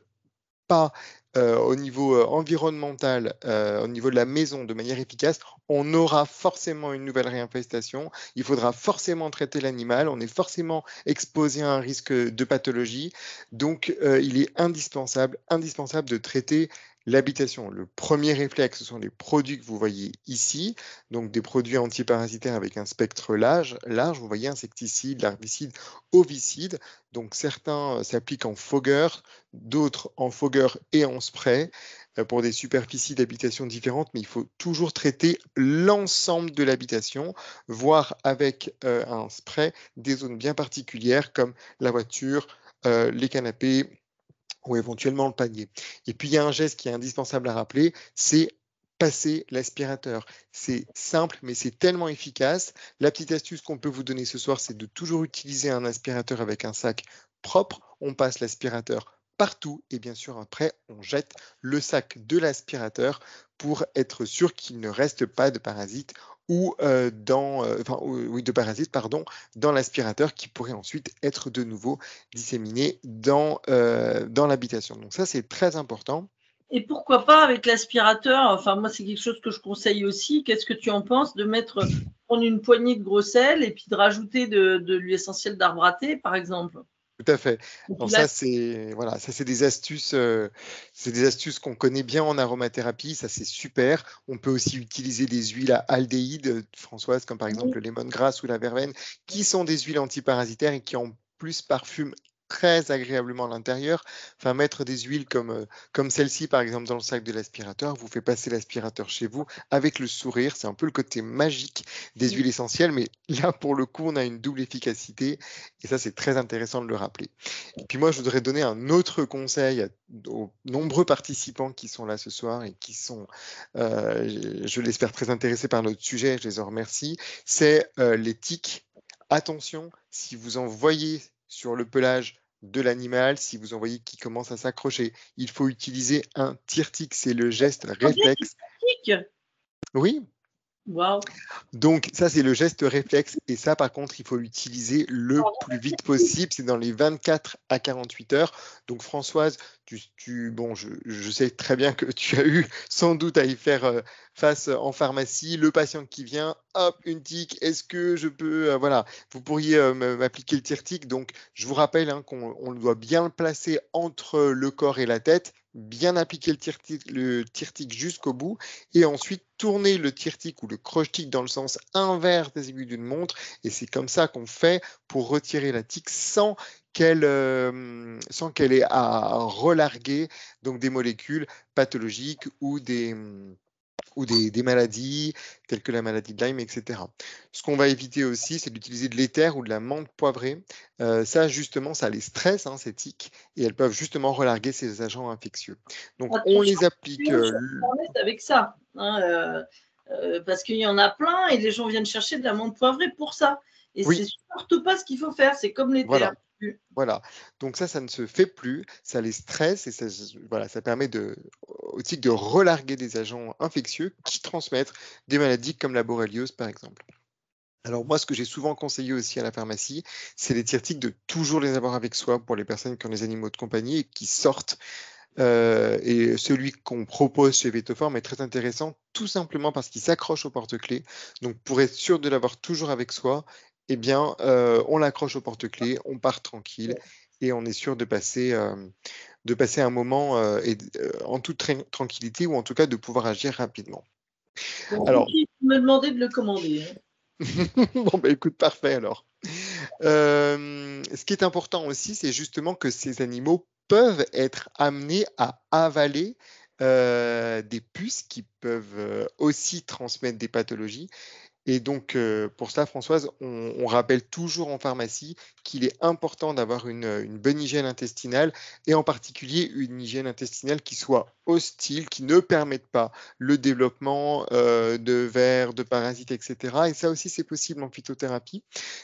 pas au niveau environnemental, au niveau de la maison de manière efficace, on aura forcément une nouvelle réinfestation. Il faudra forcément traiter l'animal. On est forcément exposé à un risque de pathologie. Donc, il est indispensable de traiter l'habitation. Le premier réflexe, ce sont les produits que vous voyez ici, donc des produits antiparasitaires avec un spectre large. Vous voyez, insecticides, larvicides, ovicides. Donc, certains s'appliquent en fogueur, d'autres en fogueur et en spray pour des superficies d'habitation différentes, mais il faut toujours traiter l'ensemble de l'habitation, voire avec un spray des zones bien particulières comme la voiture, les canapés ou éventuellement le panier. Et puis il y a un geste qui est indispensable à rappeler, c'est passer l'aspirateur. C'est simple, mais c'est tellement efficace. La petite astuce qu'on peut vous donner ce soir, c'est de toujours utiliser un aspirateur avec un sac propre. On passe l'aspirateur partout et bien sûr après on jette le sac de l'aspirateur pour être sûr qu'il ne reste pas de parasites ou oui, de parasites pardon, dans l'aspirateur qui pourrait ensuite être de nouveau disséminés dans l'habitation. Donc ça, c'est très important. Et pourquoi pas avec l'aspirateur? Enfin, moi, c'est quelque chose que je conseille aussi. Qu'est-ce que tu en penses de prendre une poignée de gros sel et puis de rajouter de l'huile essentielle d'arbre à thé, par exemple? Tout à fait. Et puis Donc là, ça, c'est c'est des astuces qu'on connaît bien en aromathérapie. Ça, c'est super. On peut aussi utiliser des huiles à aldéhyde, Françoise, comme par exemple le lemongrass ou la verveine, qui sont des huiles antiparasitaires et qui en plus parfument très agréablement à l'intérieur. Enfin, mettre des huiles comme celle-ci, par exemple, dans le sac de l'aspirateur, vous fait passer l'aspirateur chez vous avec le sourire. C'est un peu le côté magique des huiles essentielles, mais là, pour le coup, on a une double efficacité. Et ça, c'est très intéressant de le rappeler. Et puis moi, je voudrais donner un autre conseil aux nombreux participants qui sont là ce soir et qui sont, je l'espère, très intéressés par notre sujet. Je les en remercie. C'est les tiques. Attention, si vous en voyez sur le pelage de l'animal, si vous en voyez qui commence à s'accrocher, il faut utiliser un tire-tique. C'est le geste réflexe. Oui, waouh. donc ça, c'est le geste réflexe. Et ça, par contre, il faut l'utiliser le plus vite possible. C'est dans les 24 à 48 heures. Donc Françoise, bon, je sais très bien que tu as eu sans doute à y faire face en pharmacie. Le patient qui vient, hop, une tique. Est-ce que je peux, voilà, vous pourriez m'appliquer le tire-tique. Donc je vous rappelle qu'on doit bien le placer entre le corps et la tête, bien appliquer le tire-tique jusqu'au bout et ensuite tourner le tire-tique ou le croche-tique dans le sens inverse des aiguilles d'une montre. Et c'est comme ça qu'on fait pour retirer la tique sans qu'elle ait à relarguer donc des molécules pathologiques ou des maladies telles que la maladie de Lyme, etc. Ce qu'on va éviter aussi, c'est d'utiliser de l'éther ou de la menthe poivrée. Ça, justement, ça les stresse, hein, ces tiques, et elles peuvent justement relarguer ces agents infectieux. Donc, on Attention, les applique. je suis honnête avec ça, hein, parce qu'il y en a plein et les gens viennent chercher de la menthe poivrée pour ça. Et Oui, c'est surtout pas ce qu'il faut faire, c'est comme l'éther. voilà. Voilà. Donc ça ne se fait plus, ça les stresse et ça, voilà, ça permet aux tiques de relarguer des agents infectieux qui transmettent des maladies comme la borréliose, par exemple. Alors moi, ce que j'ai souvent conseillé aussi à la pharmacie, c'est les tire-tiques de toujours les avoir avec soi pour les personnes qui ont des animaux de compagnie et qui sortent. Et celui qu'on propose chez Vetoform est très intéressant, tout simplement parce qu'il s'accroche au porte-clés. Donc pour être sûr de l'avoir toujours avec soi, eh bien, on l'accroche au porte-clés, on part tranquille et on est sûr de passer un moment en toute tranquillité ou en tout cas de pouvoir agir rapidement. Donc, Alors, il faut me demander de le commander, hein. bon, bah écoute, parfait alors. Ce qui est important aussi, c'est justement que ces animaux peuvent être amenés à avaler des puces qui peuvent aussi transmettre des pathologies. Et donc, pour cela, Françoise, on rappelle toujours en pharmacie qu'il est important d'avoir une bonne hygiène intestinale et en particulier une hygiène intestinale qui soit hostile, qui ne permette pas le développement de vers, de parasites, etc. Et ça aussi, c'est possible en phytothérapie.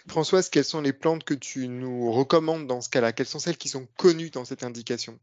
Françoise, quelles sont les plantes que tu nous recommandes dans ce cas-là? Quelles sont celles qui sont connues dans cette indication?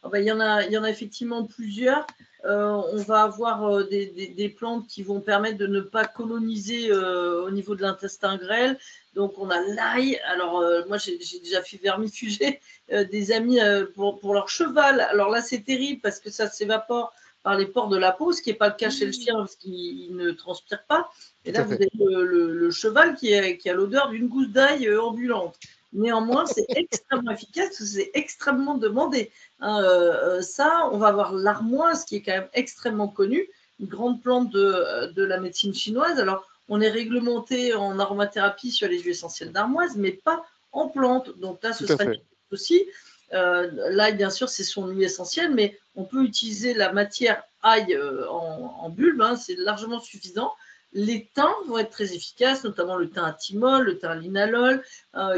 Ah bah, il y en a effectivement plusieurs. On va avoir des plantes qui vont permettre de ne pas coloniser au niveau de l'intestin grêle. Donc, on a l'ail. Alors, moi, j'ai déjà fait vermifuger des amis pour leur cheval. Alors là, c'est terrible parce que ça s'évapore par les pores de la peau, ce qui n'est pas le cas chez le chien parce qu'il ne transpire pas. Et Tout là, à vous fait. avez le cheval qui a l'odeur d'une gousse d'ail ambulante. Néanmoins, c'est extrêmement efficace, c'est extrêmement demandé. Hein, ça, on va avoir l'armoise qui est quand même extrêmement connue, une grande plante de la médecine chinoise. Alors, on est réglementé en aromathérapie sur les huiles essentielles d'armoise, mais pas en plante. Donc là, Tout ce à serait fait. aussi. L'ail, bien sûr, c'est son huile essentielle, mais on peut utiliser la matière ail en bulbe, hein, c'est largement suffisant. Les thym vont être très efficaces, notamment le thym à thymol, le thym à linalol,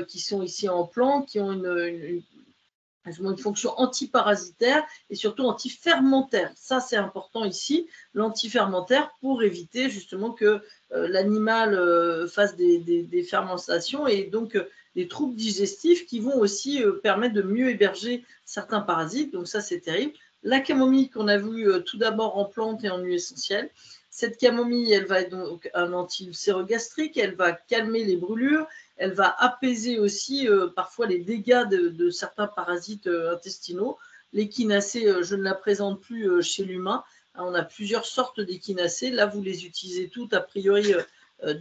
qui sont ici en plante, qui ont elles ont une fonction antiparasitaire et surtout antifermentaire. Ça, c'est important ici, l'antifermentaire, pour éviter justement que l'animal fasse des fermentations et donc des troubles digestifs qui vont aussi permettre de mieux héberger certains parasites. Donc ça, c'est terrible. La camomille qu'on a vue tout d'abord en plante et en huile essentielle. Cette camomille, elle va être donc un anti-ulcérogastrique, elle va calmer les brûlures, elle va apaiser aussi parfois les dégâts de certains parasites intestinaux. L'échinacée, je ne la présente plus chez l'humain. On a plusieurs sortes d'échinacées. Là, vous les utilisez toutes a priori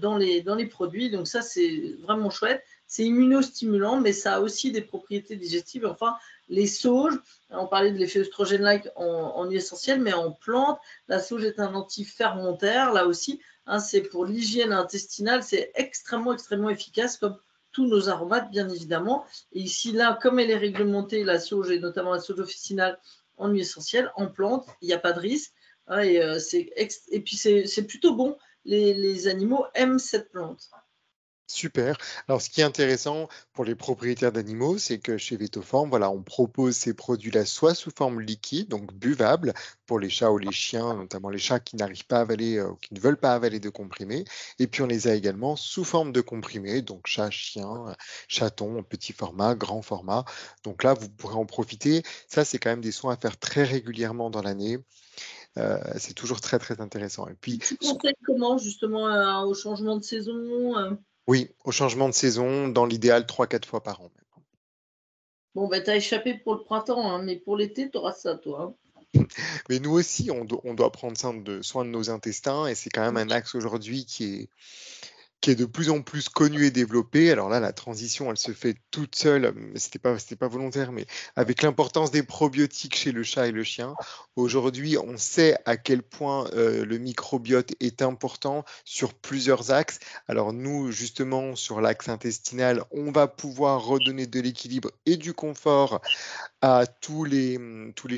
dans les produits. Donc ça, c'est vraiment chouette. C'est immunostimulant, mais ça a aussi des propriétés digestives. Enfin, les sauges, on parlait de l'effet œstrogène-like en huile essentielle, mais en plante, la sauge est un antifermentaire, là aussi, hein, c'est pour l'hygiène intestinale, c'est extrêmement, extrêmement efficace, comme tous nos aromates, bien évidemment. Et ici, là, comme elle est réglementée, la sauge, et notamment la sauge officinale en huile essentielle, en plante, il n'y a pas de risque. Hein, et puis, c'est plutôt bon. Les animaux aiment cette plante. Super. Alors, ce qui est intéressant pour les propriétaires d'animaux, c'est que chez Vetoform, voilà, on propose ces produits-là soit sous forme liquide, donc buvable, pour les chats ou les chiens, notamment les chats qui n'arrivent pas à avaler, ou qui ne veulent pas avaler de comprimés. Et puis, on les a également sous forme de comprimés, donc chat, chien, chaton, petit format, grand format. Donc là, vous pourrez en profiter. Ça, c'est quand même des soins à faire très régulièrement dans l'année. C'est toujours très, très intéressant. Et puis, Tu conseilles comment, justement, au changement de saison oui, au changement de saison, dans l'idéal, 3-4 fois par an. Bon, ben, t'as échappé pour le printemps, hein, mais pour l'été, tu auras ça, toi. Mais nous aussi, on doit prendre soin de nos intestins et c'est quand même un axe aujourd'hui qui est de plus en plus connu et développé. Alors là, la transition, elle se fait toute seule, mais c'était pas volontaire, mais avec l'importance des probiotiques chez le chat et le chien. Aujourd'hui, on sait à quel point le microbiote est important sur plusieurs axes. Alors nous, justement, sur l'axe intestinal, on va pouvoir redonner de l'équilibre et du confort à tous les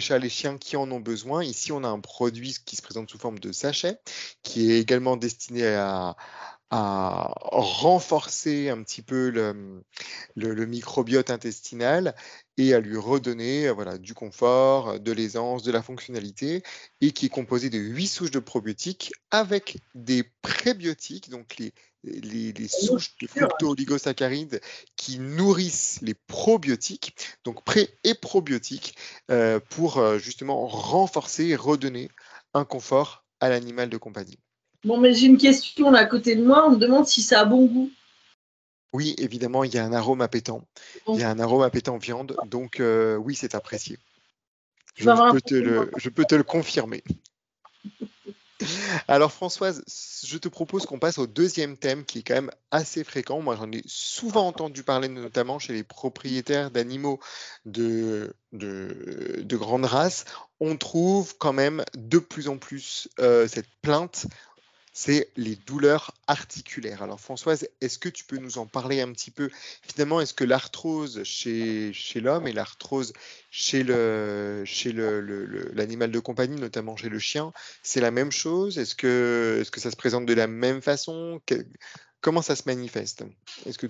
chats, les chiens qui en ont besoin. Ici, on a un produit qui se présente sous forme de sachet, qui est également destiné à renforcer un petit peu le microbiote intestinal et à lui redonner voilà, du confort, de l'aisance, de la fonctionnalité, et qui est composé de 8 souches de probiotiques avec des prébiotiques, donc les souches de fructo-oligosaccharides qui nourrissent les probiotiques, donc pré- et probiotiques, pour justement renforcer et redonner un confort à l'animal de compagnie. Bon, mais j'ai une question là à côté de moi. On me demande si ça a bon goût. Oui, évidemment, il y a un arôme appétant. Il Donc, y a un arôme appétant viande, donc oui, c'est apprécié. tu vas avoir Je peux te le confirmer. Alors Françoise, je te propose qu'on passe au deuxième thème qui est quand même assez fréquent. Moi, j'en ai souvent entendu parler, notamment chez les propriétaires d'animaux de grande race. On trouve quand même de plus en plus cette plainte, c'est les douleurs articulaires. Alors Françoise, est-ce que tu peux nous en parler un petit peu? Finalement, est-ce que l'arthrose chez l'homme et l'arthrose chez l'animal de compagnie, notamment chez le chien, c'est la même chose? Est-ce que ça se présente de la même façon? Comment ça se manifeste? Alors,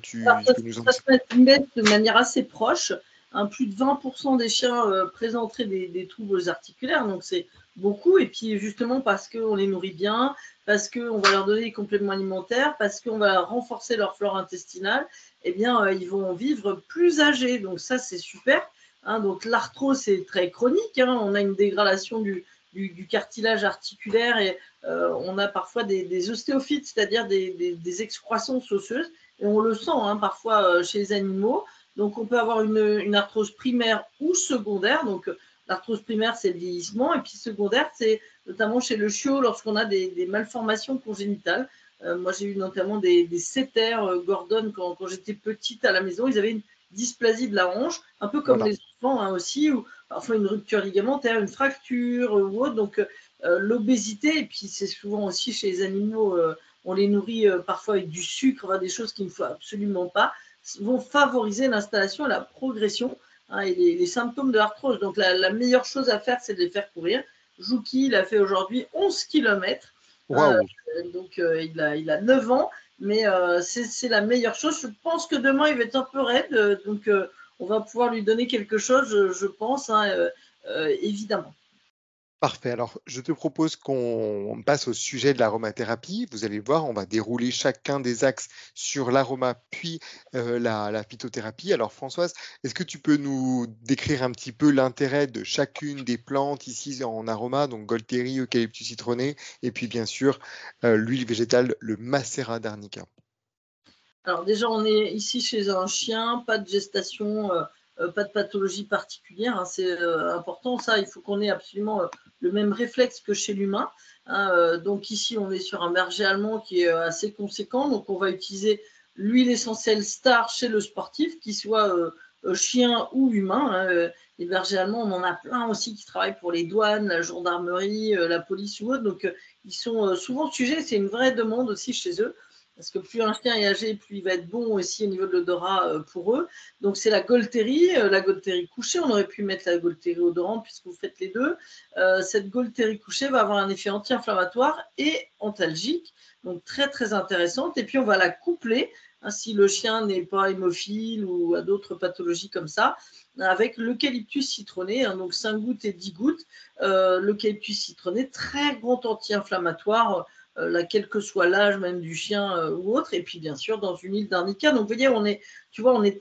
Tu peux nous en ça dire? se manifeste de manière assez proche. Hein, plus de 20% des chiens présenteraient des troubles articulaires, donc c'est beaucoup. Et puis justement parce qu'on les nourrit bien, parce qu'on va leur donner des compléments alimentaires, parce qu'on va renforcer leur flore intestinale, eh bien ils vont vivre plus âgés. Donc ça c'est super. Hein, donc l'arthrose c'est très chronique. Hein, on a une dégradation du cartilage articulaire et on a parfois des ostéophytes, c'est-à-dire des excroissances osseuses. Et on le sent hein, parfois chez les animaux. Donc, on peut avoir une arthrose primaire ou secondaire. Donc, l'arthrose primaire, c'est le vieillissement. Et puis, secondaire, c'est notamment chez le chiot lorsqu'on a des malformations congénitales. Moi, j'ai eu notamment des setters Gordon quand j'étais petite à la maison. Ils avaient une dysplasie de la hanche, un peu comme Voilà. les enfants hein, aussi, ou parfois une rupture ligamentaire, une fracture ou autre. Donc, l'obésité, et puis c'est souvent aussi chez les animaux on les nourrit parfois avec du sucre, des choses qu'il ne faut absolument pas, vont favoriser l'installation et la progression hein, et les symptômes de l'arthrose. Donc la meilleure chose à faire, c'est de les faire courir. Jouki, il a fait aujourd'hui 11 km. Waouh! Donc il a 9 ans, mais c'est la meilleure chose. Je pense que demain, il va être un peu raide, donc on va pouvoir lui donner quelque chose, je pense, hein, évidemment. Parfait. Alors, je te propose qu'on passe au sujet de l'aromathérapie. Vous allez voir, on va dérouler chacun des axes sur l'aroma, puis la phytothérapie. Alors, Françoise, est-ce que tu peux nous décrire un petit peu l'intérêt de chacune des plantes ici en aroma, donc Golteri, Eucalyptus citronné, et puis bien sûr l'huile végétale, le Macérat d'arnica. Alors déjà, on est ici chez un chien, pas de gestation, pas de pathologie particulière. Hein, c'est important, ça, il faut qu'on ait absolument le même réflexe que chez l'humain. Hein, donc ici, on est sur un berger allemand qui est assez conséquent, donc on va utiliser l'huile essentielle star chez le sportif, qu'il soit chien ou humain. Hein. Les bergers allemands, on en a plein aussi qui travaillent pour les douanes, la gendarmerie, la police ou autre. Donc, ils sont souvent sujets. C'est une vraie demande aussi chez eux. Parce que plus un chien est âgé, plus il va être bon aussi au niveau de l'odorat pour eux. Donc, c'est la Gualtéry couchée. On aurait pu mettre la Gualtéry odorante puisque vous faites les deux. Cette Gualtéry couchée va avoir un effet anti-inflammatoire et antalgique. Donc, très, très intéressante. Et puis, on va la coupler, hein, si le chien n'est pas hémophile ou a d'autres pathologies comme ça, avec l'eucalyptus citronné, hein, donc 5 gouttes et 10 gouttes. L'eucalyptus citronné, très grand anti-inflammatoire, quel que soit l'âge même du chien ou autre, et puis bien sûr dans une huile d'arnica. Donc vous voyez, on est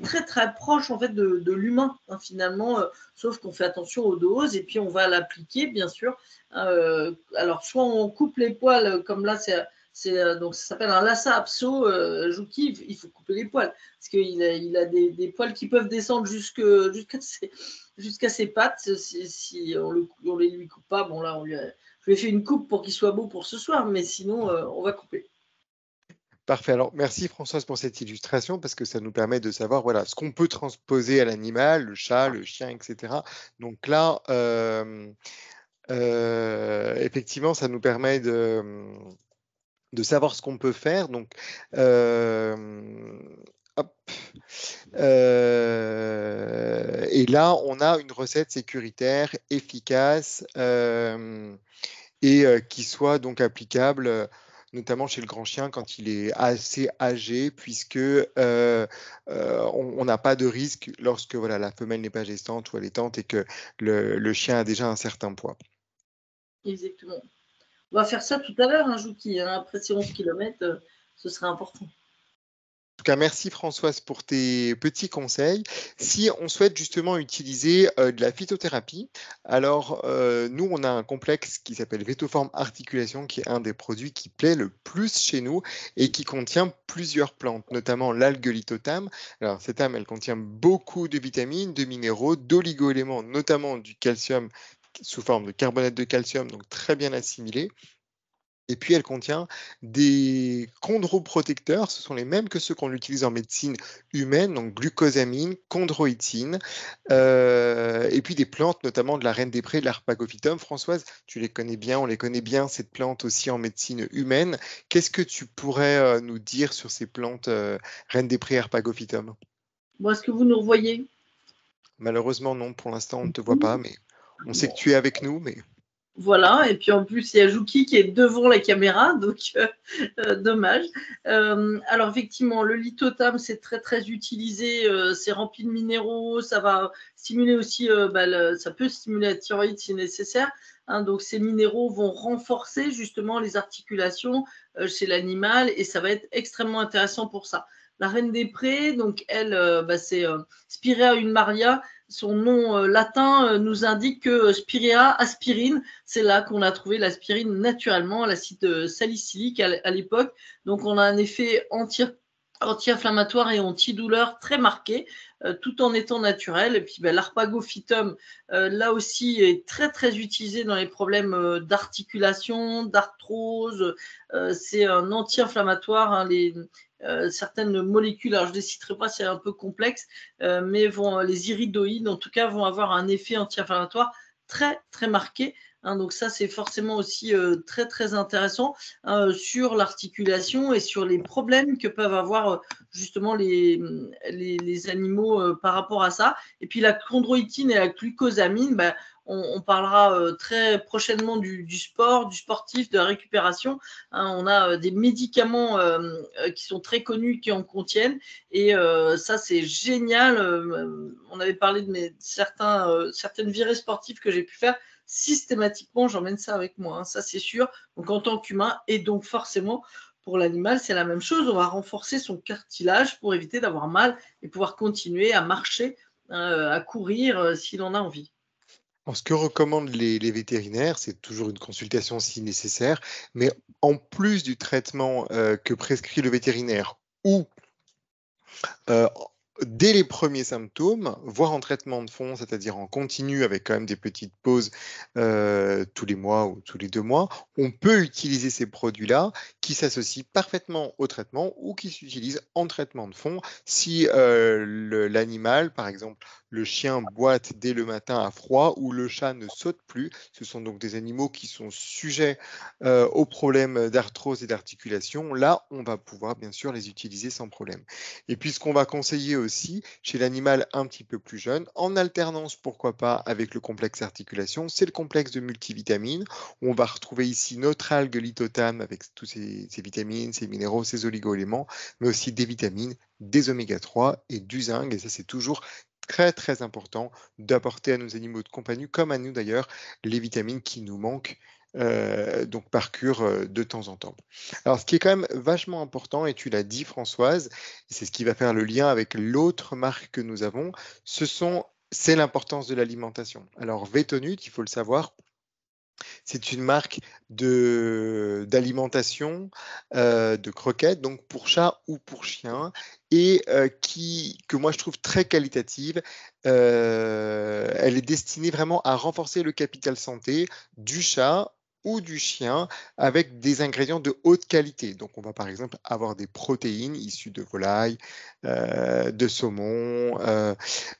très très proche en fait de l'humain, hein, finalement, sauf qu'on fait attention aux doses, et puis on va l'appliquer bien sûr. Alors soit on coupe les poils, comme là donc ça s'appelle un lassa abso, Jouki, il faut couper les poils, parce qu'il a des poils qui peuvent descendre jusqu'à ses pattes, si on les lui coupe pas. Bon là, je lui ai fait une coupe pour qu'il soit beau pour ce soir, mais sinon, on va couper. Parfait. Alors, merci Françoise pour cette illustration parce que ça nous permet de savoir voilà, ce qu'on peut transposer à l'animal, le chat, le chien, etc. Donc là, effectivement, ça nous permet de savoir ce qu'on peut faire. Donc, hop. Et là, on a une recette sécuritaire, efficace et qui soit donc applicable notamment chez le grand chien quand il est assez âgé, puisque on n'a pas de risque lorsque voilà, la femelle n'est pas gestante ou allaitante et que le chien a déjà un certain poids. Exactement. On va faire ça tout à l'heure, hein, Jouki, hein, après ces 11 km, ce serait important. En tout cas, merci Françoise pour tes petits conseils. Si on souhaite justement utiliser de la phytothérapie, alors nous, on a un complexe qui s'appelle Vetoform Articulation, qui est un des produits qui plaît le plus chez nous et qui contient plusieurs plantes, notamment l'algue lithotam. Alors, cette âme, elle contient beaucoup de vitamines, de minéraux, d'oligo-éléments, notamment du calcium sous forme de carbonate de calcium, donc très bien assimilé. Et puis, elle contient des chondroprotecteurs, ce sont les mêmes que ceux qu'on utilise en médecine humaine, donc glucosamine, chondroïtine, et puis des plantes, notamment de la reine des prés, de l'Harpagophytum. Françoise, tu les connais bien, on les connaît bien, cette plante aussi en médecine humaine. Qu'est-ce que tu pourrais nous dire sur ces plantes reine des prés, Harpagophytum? Bon, est-ce que vous nous revoyez? Malheureusement, non, pour l'instant, on ne te voit pas, mais on sait que tu es avec nous, mais... Voilà, et puis en plus, il y a Jouki qui est devant la caméra, donc dommage. Alors effectivement, le lithotam, c'est très très utilisé, c'est rempli de minéraux, ça va stimuler aussi, ça peut stimuler la thyroïde si nécessaire. Hein, donc ces minéraux vont renforcer justement les articulations chez l'animal et ça va être extrêmement intéressant pour ça. La reine des prés, donc elle, c'est Spirea unmaria. Son nom latin nous indique que Spirea aspirine, c'est là qu'on a trouvé l'aspirine naturellement, l'acide salicylique à l'époque. Donc on a un effet anti-inflammatoire et antidouleur très marqué, tout en étant naturel. Et puis l'Harpagophytum, là aussi, est très très utilisé dans les problèmes d'articulation, d'arthrose. C'est un anti-inflammatoire. Hein, certaines molécules, alors je ne les citerai pas, c'est un peu complexe, mais les iridoïdes, en tout cas, vont avoir un effet anti-inflammatoire très très marqué. Hein, donc ça, c'est forcément aussi très très intéressant sur l'articulation et sur les problèmes que peuvent avoir justement les animaux par rapport à ça. Et puis la chondroïtine et la glucosamine, on parlera très prochainement du sport, du sportif, de la récupération. Hein, on a des médicaments qui sont très connus qui en contiennent et ça c'est génial. On avait parlé de certaines virées sportives que j'ai pu faire. Systématiquement, j'emmène ça avec moi, hein, ça c'est sûr. Donc en tant qu'humain et donc forcément pour l'animal, c'est la même chose. On va renforcer son cartilage pour éviter d'avoir mal et pouvoir continuer à marcher, à courir s'il en a envie. Alors, ce que recommandent les vétérinaires, c'est toujours une consultation si nécessaire, mais en plus du traitement que prescrit le vétérinaire ou dès les premiers symptômes, voire en traitement de fond, c'est-à-dire en continu avec quand même des petites pauses tous les mois ou tous les 2 mois, on peut utiliser ces produits-là qui s'associent parfaitement au traitement ou qui s'utilisent en traitement de fond. Si l'animal, par exemple le chien, boite dès le matin à froid ou le chat ne saute plus, ce sont donc des animaux qui sont sujets aux problèmes d'arthrose et d'articulation, là on va pouvoir bien sûr les utiliser sans problème. Et puis ce qu'on va conseiller aussi chez l'animal un petit peu plus jeune, en alternance pourquoi pas avec le complexe articulation, c'est le complexe de multivitamines, où on va retrouver ici notre algue lithotame avec tous ces vitamines, ces minéraux, ces oligo-éléments, mais aussi des vitamines, des oméga 3 et du zinc. Et ça, c'est toujours très très important d'apporter à nos animaux de compagnie, comme à nous d'ailleurs, les vitamines qui nous manquent donc par cure de temps en temps. Alors, ce qui est quand même vachement important, et tu l'as dit Françoise, et c'est ce qui va faire le lien avec l'autre marque que nous avons, c'est l'importance de l'alimentation. Alors, Vetonut, il faut le savoir, c'est une marque d'alimentation, de croquettes, donc pour chat ou pour chien, et que moi je trouve très qualitative. Elle est destinée vraiment à renforcer le capital santé du chat ou du chien avec des ingrédients de haute qualité. Donc on va par exemple avoir des protéines issues de volaille, de saumon,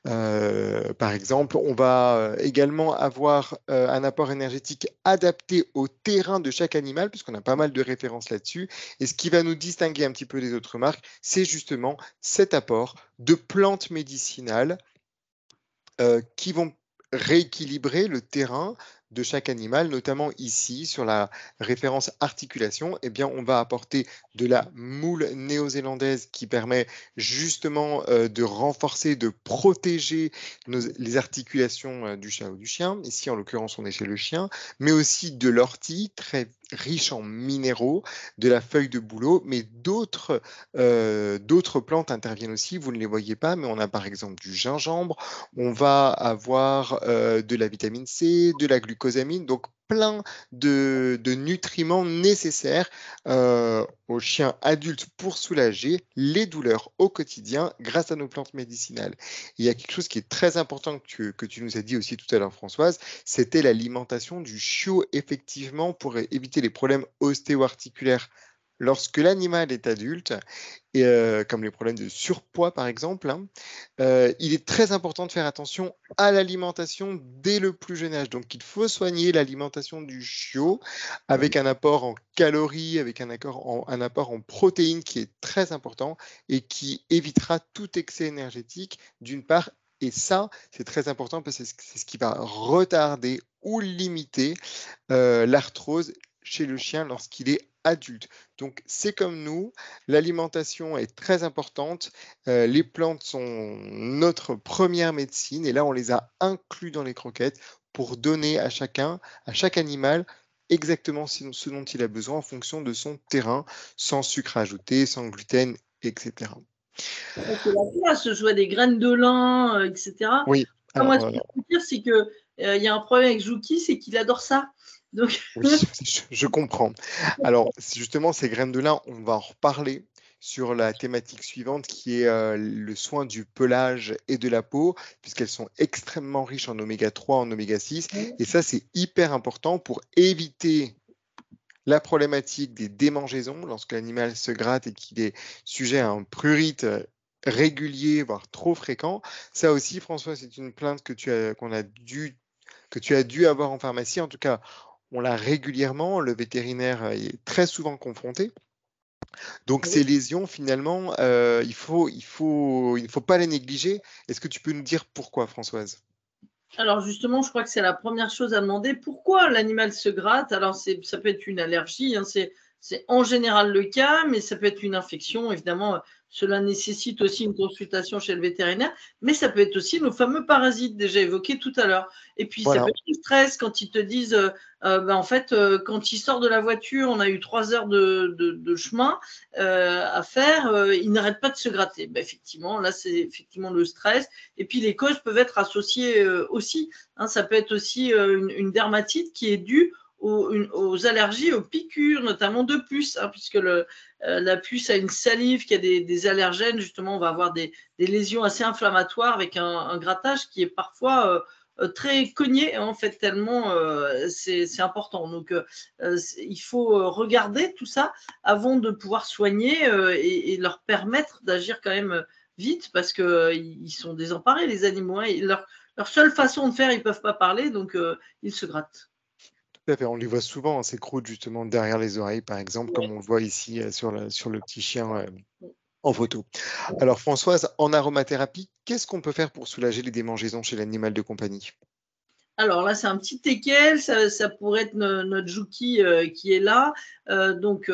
par exemple. On va également avoir un apport énergétique adapté au terrain de chaque animal, puisqu'on a pas mal de références là-dessus. Et ce qui va nous distinguer un petit peu des autres marques, c'est justement cet apport de plantes médicinales qui vont rééquilibrer le terrain de chaque animal, notamment ici sur la référence articulation, eh bien, on va apporter de la moule néo-zélandaise qui permet justement de renforcer, de protéger les articulations du chat ou du chien. Ici, en l'occurrence, on est chez le chien, mais aussi de l'ortie, très riche en minéraux, de la feuille de bouleau, mais d'autres plantes interviennent aussi. Vous ne les voyez pas, mais on a par exemple du gingembre, on va avoir de la vitamine C, de la glucosamine, donc plein de nutriments nécessaires aux chiens adultes pour soulager les douleurs au quotidien grâce à nos plantes médicinales. Il y a quelque chose qui est très important que tu nous as dit aussi tout à l'heure, Françoise, c'était l'alimentation du chiot, effectivement, pour éviter les problèmes ostéo-articulaires. Lorsque l'animal est adulte, et, comme les problèmes de surpoids par exemple, hein, il est très important de faire attention à l'alimentation dès le plus jeune âge. Donc il faut soigner l'alimentation du chiot avec un apport en calories, avec un apport en protéines qui est très important et qui évitera tout excès énergétique d'une part. Et ça, c'est très important parce que c'est ce qui va retarder ou limiter l'arthrose chez le chien lorsqu'il est adulte. Donc c'est comme nous, l'alimentation est très importante, les plantes sont notre première médecine et là on les a inclus dans les croquettes pour donner à chacun, à chaque animal, exactement ce dont il a besoin en fonction de son terrain, sans sucre ajouté, sans gluten, etc. Ça, c'est la classe, je vois des graines de lin, etc. Oui, Moi, alors ce que je peux dire, c'est que il y a un problème avec Jouki, c'est qu'il adore ça. Donc, oui, je comprends. Alors, justement, ces graines de lin, on va en reparler sur la thématique suivante qui est le soin du pelage et de la peau, puisqu'elles sont extrêmement riches en oméga 3, en oméga 6. Et ça, c'est hyper important pour éviter la problématique des démangeaisons lorsque l'animal se gratte et qu'il est sujet à un prurite régulier, voire trop fréquent. Ça aussi, François, c'est une plainte que tu as dû avoir en pharmacie. En tout cas, on l'a régulièrement, le vétérinaire y est très souvent confronté. Donc ces lésions, finalement, il ne faut pas les négliger. Est-ce que tu peux nous dire pourquoi, Françoise? alors justement, je crois que c'est la première chose à demander. Pourquoi l'animal se gratte? Alors, ça peut être une allergie, hein, c'est en général le cas, mais ça peut être une infection. Évidemment, cela nécessite aussi une consultation chez le vétérinaire, mais ça peut être aussi nos fameux parasites déjà évoqués tout à l'heure. Et puis, ça peut Voilà, être le stress quand ils te disent, en fait, quand il sort de la voiture, on a eu 3 heures de chemin à faire, il n'arrête pas de se gratter. Ben, effectivement, là, c'est effectivement le stress. Et puis, les causes peuvent être associées aussi. Hein, ça peut être aussi une dermatite qui est due aux allergies, aux piqûres, notamment de puces, hein, puisque la puce a une salive qui a des allergènes. Justement, on va avoir des lésions assez inflammatoires avec un grattage qui est parfois très cogné, en fait, tellement c'est important. Donc, il faut regarder tout ça avant de pouvoir soigner et leur permettre d'agir quand même vite, parce qu'ils sont désemparés, les animaux. Hein, leur seule façon de faire, ils ne peuvent pas parler, donc ils se grattent. Tout à fait, on les voit souvent, hein, ces croûtes justement derrière les oreilles, par exemple, comme Ouais. on le voit ici sur le petit chien en photo. Alors Françoise, en aromathérapie, qu'est-ce qu'on peut faire pour soulager les démangeaisons chez l'animal de compagnie? Alors là, c'est un petit teckel, ça pourrait être notre Jouki qui est là. Donc,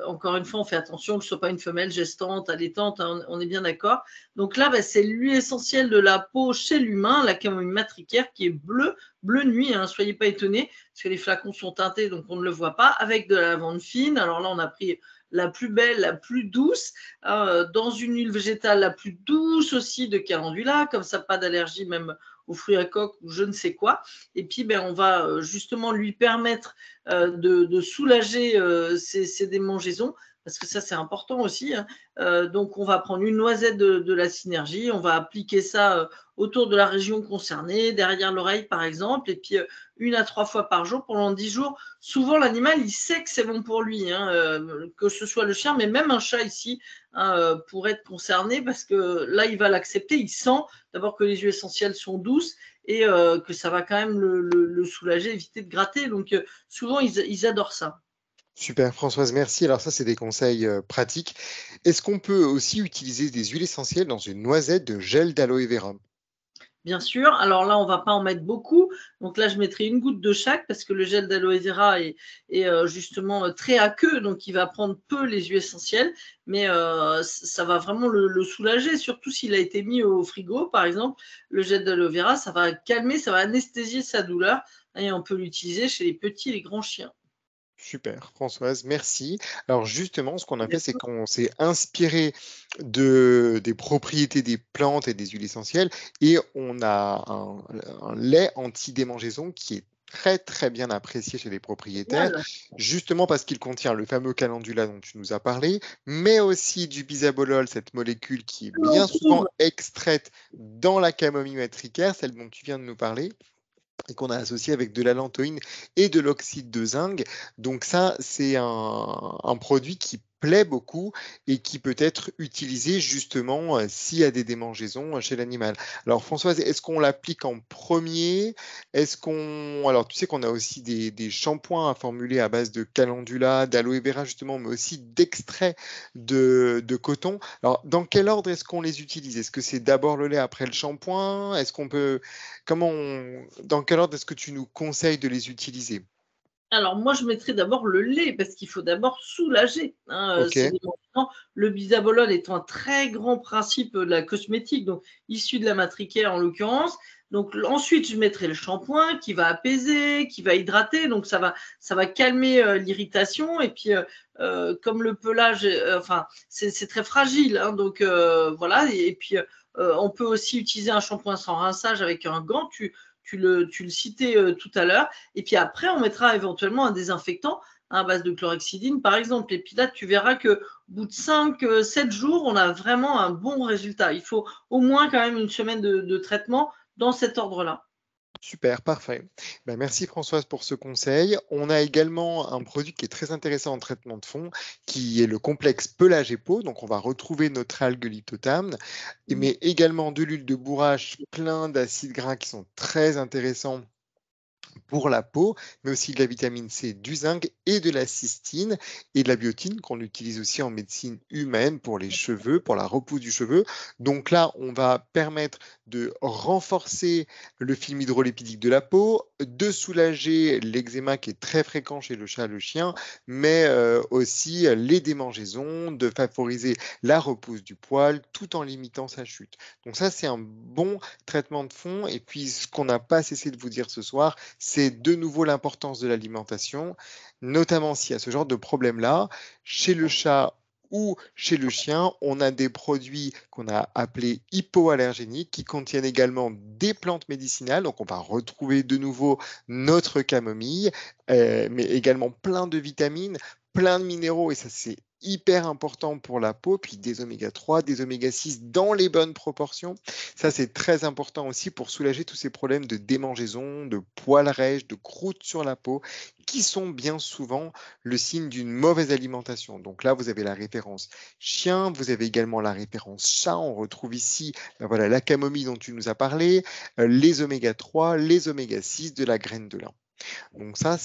encore une fois, on fait attention que ce ne soit pas une femelle gestante, allaitante, hein, on est bien d'accord. Donc là, c'est l'huile essentielle de la peau chez l'humain, la camomille matricaire, qui est bleu nuit, hein, soyez pas étonnés, parce que les flacons sont teintés, donc on ne le voit pas, avec de la lavande fine. Alors là, on a pris la plus belle, la plus douce, dans une huile végétale la plus douce aussi de calendula, comme ça, pas d'allergie même aux fruits à coque ou je ne sais quoi. Et puis, on va justement lui permettre de soulager ces démangeaisons, parce que ça, c'est important aussi. Hein. Donc, on va prendre une noisette de la synergie, on va appliquer ça autour de la région concernée, derrière l'oreille, par exemple, et puis 1 à 3 fois par jour pendant 10 jours. Souvent, l'animal, il sait que c'est bon pour lui, hein, que ce soit le chien, mais même un chat ici, hein, pourrait être concerné, parce que là, il va l'accepter, il sent d'abord que les huiles essentielles sont douces et que ça va quand même le soulager, éviter de gratter. Donc, souvent, ils adorent ça. Super Françoise, merci. Alors ça, c'est des conseils pratiques. Est-ce qu'on peut aussi utiliser des huiles essentielles dans une noisette de gel d'aloe vera? Bien sûr. Alors là, on va pas en mettre beaucoup. Donc là, je mettrai une goutte de chaque, parce que le gel d'aloe vera est justement très aqueux, donc il va prendre peu les huiles essentielles, mais ça va vraiment le soulager, surtout s'il a été mis au frigo, par exemple. Le gel d'aloe vera, ça va calmer, ça va anesthésier sa douleur, et on peut l'utiliser chez les petits et les grands chiens. Super, Françoise, merci. Alors justement, ce qu'on a fait, c'est qu'on s'est inspiré des propriétés des plantes et des huiles essentielles et on a un lait anti-démangeaison qui est très très bien apprécié chez les propriétaires, Génial. justement parce qu'il contient le fameux calendula dont tu nous as parlé, mais aussi du bisabolol, cette molécule qui est Que l'on bien souvent trouve. extraite dans la camomille matricaire, celle dont tu viens de nous parler et qu'on a associé avec de la lantoïne et de l'oxyde de zinc. Donc ça, c'est un produit qui plaît beaucoup et qui peut être utilisé justement s'il y a des démangeaisons chez l'animal. Alors Françoise, est-ce qu'on l'applique en premier? Est-ce qu'on... Alors tu sais qu'on a aussi des shampoings à formuler à base de calendula, d'aloe vera justement, mais aussi d'extrait de coton. Alors dans quel ordre est-ce qu'on les utilise? Est-ce que c'est d'abord le lait après le shampoing? Est-ce qu'on peut dans quel ordre est-ce que tu nous conseilles de les utiliser? Alors moi, je mettrais d'abord le lait, parce qu'il faut d'abord soulager, hein, ces OK, médicaments. Le bisabolol est un très grand principe de la cosmétique, donc issu de la matricaire en l'occurrence. Donc ensuite, je mettrai le shampoing qui va apaiser, qui va hydrater, donc ça va calmer l'irritation. Et puis, comme le pelage, enfin, c'est très fragile, hein, donc voilà. Et puis, on peut aussi utiliser un shampoing sans rinçage avec un gant. Tu le citais tout à l'heure. Et puis après, on mettra éventuellement un désinfectant à base de chlorhexidine, par exemple. Et puis là, tu verras qu'au bout de 5-7 jours, on a vraiment un bon résultat. Il faut au moins quand même une semaine de traitement dans cet ordre-là. super, parfait. Ben, merci Françoise pour ce conseil. On a également un produit qui est très intéressant en traitement de fond, qui est le complexe pelage et peau. Donc on va retrouver notre algue liptotame, mais également de l'huile de bourrache plein d'acides gras qui sont très intéressants pour la peau, mais aussi de la vitamine C, du zinc et de la cystine et de la biotine qu'on utilise aussi en médecine humaine pour les cheveux, pour la repousse du cheveu. Donc là, on va permettre de renforcer le film hydrolipidique de la peau, de soulager l'eczéma qui est très fréquent chez le chat et le chien, mais aussi les démangeaisons, de favoriser la repousse du poil tout en limitant sa chute. Donc ça, c'est un bon traitement de fond. Et puis, ce qu'on n'a pas cessé de vous dire ce soir, c'est de nouveau l'importance de l'alimentation, notamment s'il y a ce genre de problème-là. Chez le chat, ou chez le chien, on a des produits qu'on a appelés hypoallergéniques qui contiennent également des plantes médicinales. Donc, on va retrouver de nouveau notre camomille, mais également plein de vitamines, plein de minéraux, et ça, c'est hyper important pour la peau, puis des oméga 3, des oméga 6 dans les bonnes proportions. Ça, c'est très important aussi pour soulager tous ces problèmes de démangeaison, de poils rêches, de croûtes sur la peau, qui sont bien souvent le signe d'une mauvaise alimentation. Donc là, vous avez la référence chien, vous avez également la référence chat. On retrouve ici voilà, la camomille dont tu nous as parlé, les oméga 3, les oméga 6 de la graine de lin. Donc ça,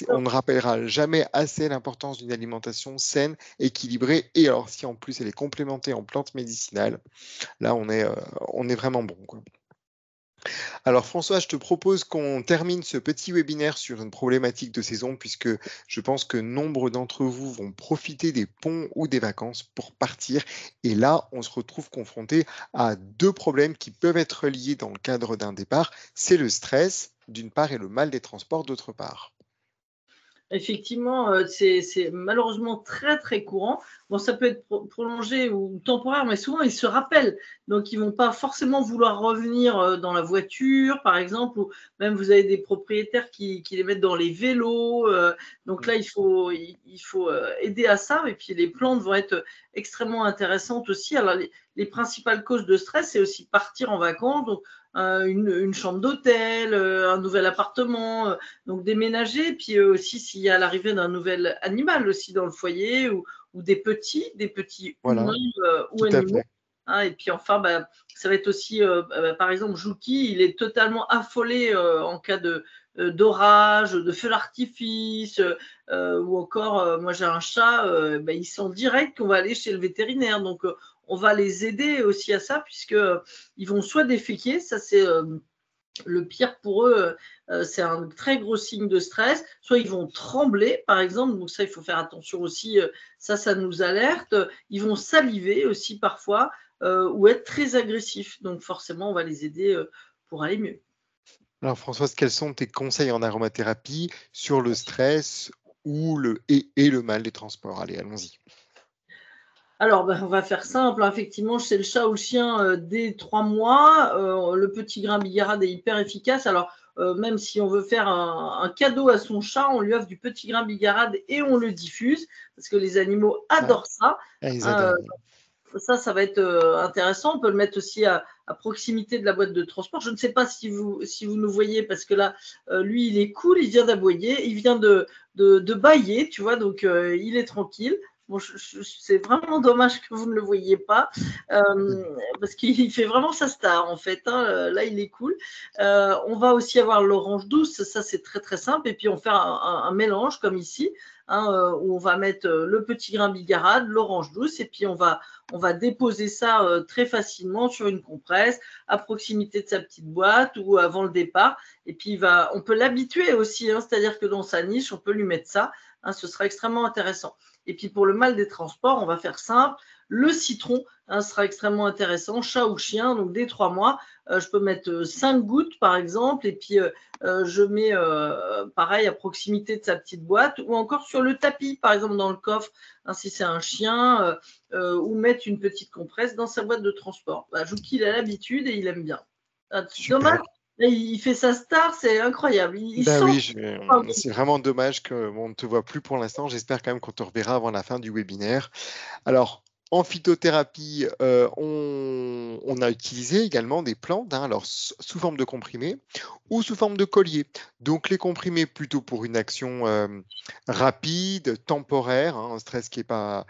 on ne rappellera jamais assez l'importance d'une alimentation saine, équilibrée, et alors si en plus elle est complémentée en plantes médicinales, là on est vraiment bon, quoi. Alors François, je te propose qu'on termine ce petit webinaire sur une problématique de saison, puisque je pense que nombre d'entre vous vont profiter des ponts ou des vacances pour partir. Et là, on se retrouve confronté à deux problèmes qui peuvent être liés dans le cadre d'un départ. C'est le stress, d'une part, et le mal des transports, d'autre part. Effectivement, c'est malheureusement très, très courant. Bon, ça peut être prolongé ou temporaire, mais souvent ils se rappellent. Donc ils vont pas forcément vouloir revenir, dans la voiture, par exemple, ou même vous avez des propriétaires qui les mettent dans les vélos, donc Mmh. là il faut, aider à ça, et puis les plantes vont être extrêmement intéressantes aussi. Alors les principales causes de stress, c'est aussi partir en vacances, donc une chambre d'hôtel, un nouvel appartement, donc déménager, puis aussi s'il y a l'arrivée d'un nouvel animal aussi dans le foyer, ou des petits humains, Voilà, ou tout à animaux. fait. Hein, et puis enfin, bah, ça va être aussi, par exemple, Jouki, il est totalement affolé en cas d'orage, de feu d'artifice, ou encore, moi j'ai un chat, bah, ils sont direct qu'on va aller chez le vétérinaire. Donc, on va les aider aussi à ça, puisque ils vont soit déféquer, ça c'est le pire pour eux, c'est un très gros signe de stress. Soit ils vont trembler, par exemple, donc ça, il faut faire attention aussi, ça nous alerte. Ils vont saliver aussi parfois, ou être très agressifs. Donc forcément, on va les aider, pour aller mieux. Alors Françoise, quels sont tes conseils en aromathérapie sur le stress ou et le mal des transports? Allez, allons-y. Alors, bah, on va faire simple, hein. Effectivement, chez le chat ou le chien, dès 3 mois, le petit grain bigarade est hyper efficace. Alors, même si on veut faire un cadeau à son chat, on lui offre du petit grain bigarade et on le diffuse, parce que les animaux Ah, adorent ça, ah, ils hein. adorent. Ça va être, intéressant. On peut le mettre aussi à proximité de la boîte de transport. Je ne sais pas si vous nous voyez, parce que là, lui, il est cool, il vient d'aboyer, il vient de bâiller, tu vois? Donc, il est tranquille. Bon, c'est vraiment dommage que vous ne le voyiez pas, parce qu'il fait vraiment sa star, en fait, hein, là, il est cool. On va aussi avoir l'orange douce, ça, c'est très, très simple, et puis on fait un mélange comme ici, hein, où on va mettre, le petit grain bigarade, l'orange douce, et puis on va déposer ça très facilement sur une compresse, à proximité de sa petite boîte ou avant le départ. Et puis, on peut l'habituer aussi, hein, c'est-à-dire que dans sa niche, on peut lui mettre ça, hein, ce sera extrêmement intéressant. Et puis, pour le mal des transports, on va faire simple. Le citron, hein, sera extrêmement intéressant, chat ou chien, donc dès 3 mois, je peux mettre 5 gouttes par exemple, et puis je mets pareil à proximité de sa petite boîte, ou encore sur le tapis, par exemple dans le coffre, hein, si c'est un chien, ou mettre une petite compresse dans sa boîte de transport. Bah, Jouki, il a l'habitude et il aime bien. Ah, c'est dommage, Super. là, il fait sa star, c'est incroyable. Il Bah sent. oui, c'est vraiment dommage qu'on ne te voit plus pour l'instant. J'espère quand même qu'on te reverra avant la fin du webinaire. Alors, en phytothérapie, on a utilisé également des plantes, hein, alors sous forme de comprimés ou sous forme de collier. Donc les comprimés plutôt pour une action rapide, temporaire, hein, un stress qui est pas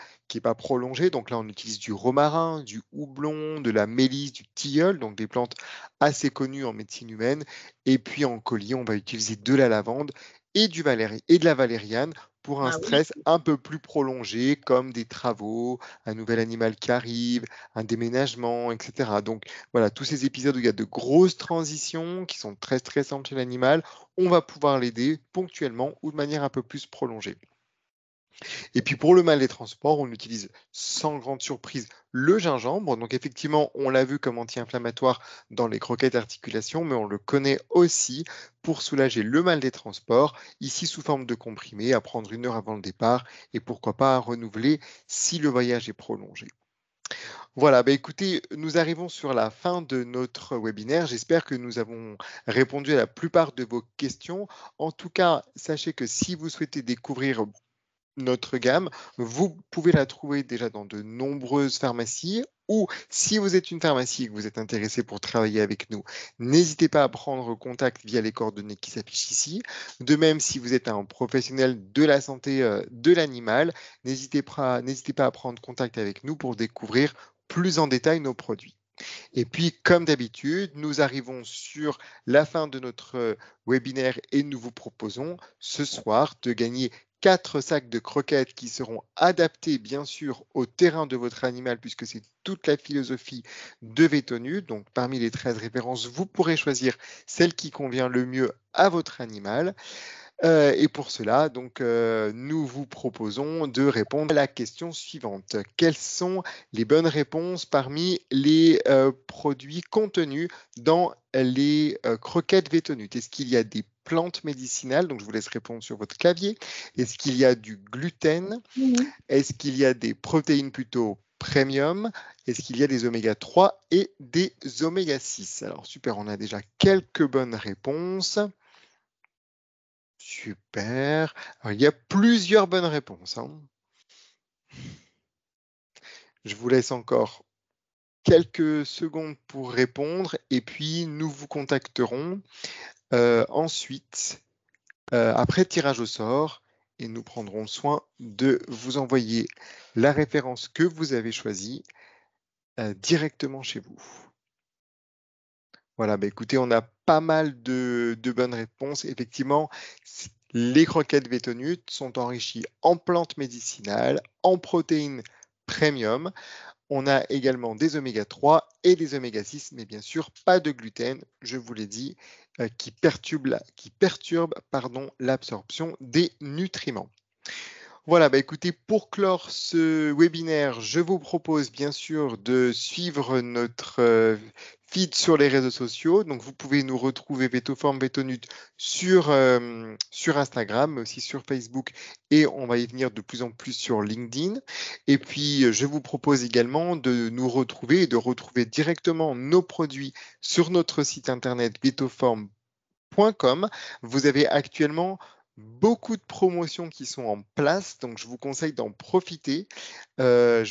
prolongé. Donc là, on utilise du romarin, du houblon, de la mélisse, du tilleul, donc des plantes assez connues en médecine humaine. Et puis en collier, on va utiliser de la lavande et de la valériane pour un Ah oui. stress un peu plus prolongé, comme des travaux, un nouvel animal qui arrive, un déménagement, etc. Donc voilà, tous ces épisodes où il y a de grosses transitions qui sont très stressantes chez l'animal, on va pouvoir l'aider ponctuellement ou de manière un peu plus prolongée. Et puis pour le mal des transports, on utilise sans grande surprise le gingembre. Donc effectivement, on l'a vu comme anti-inflammatoire dans les croquettes articulations, mais on le connaît aussi pour soulager le mal des transports, ici sous forme de comprimé, à prendre 1 heure avant le départ et pourquoi pas à renouveler si le voyage est prolongé. Voilà, bah écoutez, nous arrivons sur la fin de notre webinaire. J'espère que nous avons répondu à la plupart de vos questions. En tout cas, sachez que si vous souhaitez découvrir notre gamme, vous pouvez la trouver déjà dans de nombreuses pharmacies ou si vous êtes une pharmacie et que vous êtes intéressé pour travailler avec nous, n'hésitez pas à prendre contact via les coordonnées qui s'affichent ici. De même, si vous êtes un professionnel de la santé de l'animal, n'hésitez pas à prendre contact avec nous pour découvrir plus en détail nos produits. Et puis, comme d'habitude, nous arrivons sur la fin de notre webinaire et nous vous proposons ce soir de gagner 4 sacs de croquettes qui seront adaptés bien sûr au terrain de votre animal puisque c'est toute la philosophie de Vétonu. Donc parmi les 13 références, vous pourrez choisir celle qui convient le mieux à votre animal. Et pour cela, donc, nous vous proposons de répondre à la question suivante. Quelles sont les bonnes réponses parmi les produits contenus dans les croquettes Vétonut? Est-ce qu'il y a des plantes médicinales? Donc, je vous laisse répondre sur votre clavier. Est-ce qu'il y a du gluten? Est-ce qu'il y a des protéines plutôt premium? Est-ce qu'il y a des oméga 3 et des oméga 6? Alors, super, on a déjà quelques bonnes réponses. Super. Alors, il y a plusieurs bonnes réponses, hein. Je vous laisse encore quelques secondes pour répondre et puis nous vous contacterons ensuite après tirage au sort et nous prendrons soin de vous envoyer la référence que vous avez choisie directement chez vous. Voilà, bah écoutez, on a pas mal de bonnes réponses. Effectivement, les croquettes Vétonut sont enrichies en plantes médicinales, en protéines premium. On a également des oméga 3 et des oméga 6, mais bien sûr pas de gluten, je vous l'ai dit, qui perturbe l'absorption des nutriments. Voilà, bah écoutez, pour clore ce webinaire, je vous propose bien sûr de suivre notre feed sur les réseaux sociaux. Donc, vous pouvez nous retrouver Vétoform Vétonut sur Instagram, mais aussi sur Facebook, et on va y venir de plus en plus sur LinkedIn. Et puis, je vous propose également de nous retrouver et de retrouver directement nos produits sur notre site internet vétoform.com. Vous avez actuellement beaucoup de promotions qui sont en place, donc je vous conseille d'en profiter. Tous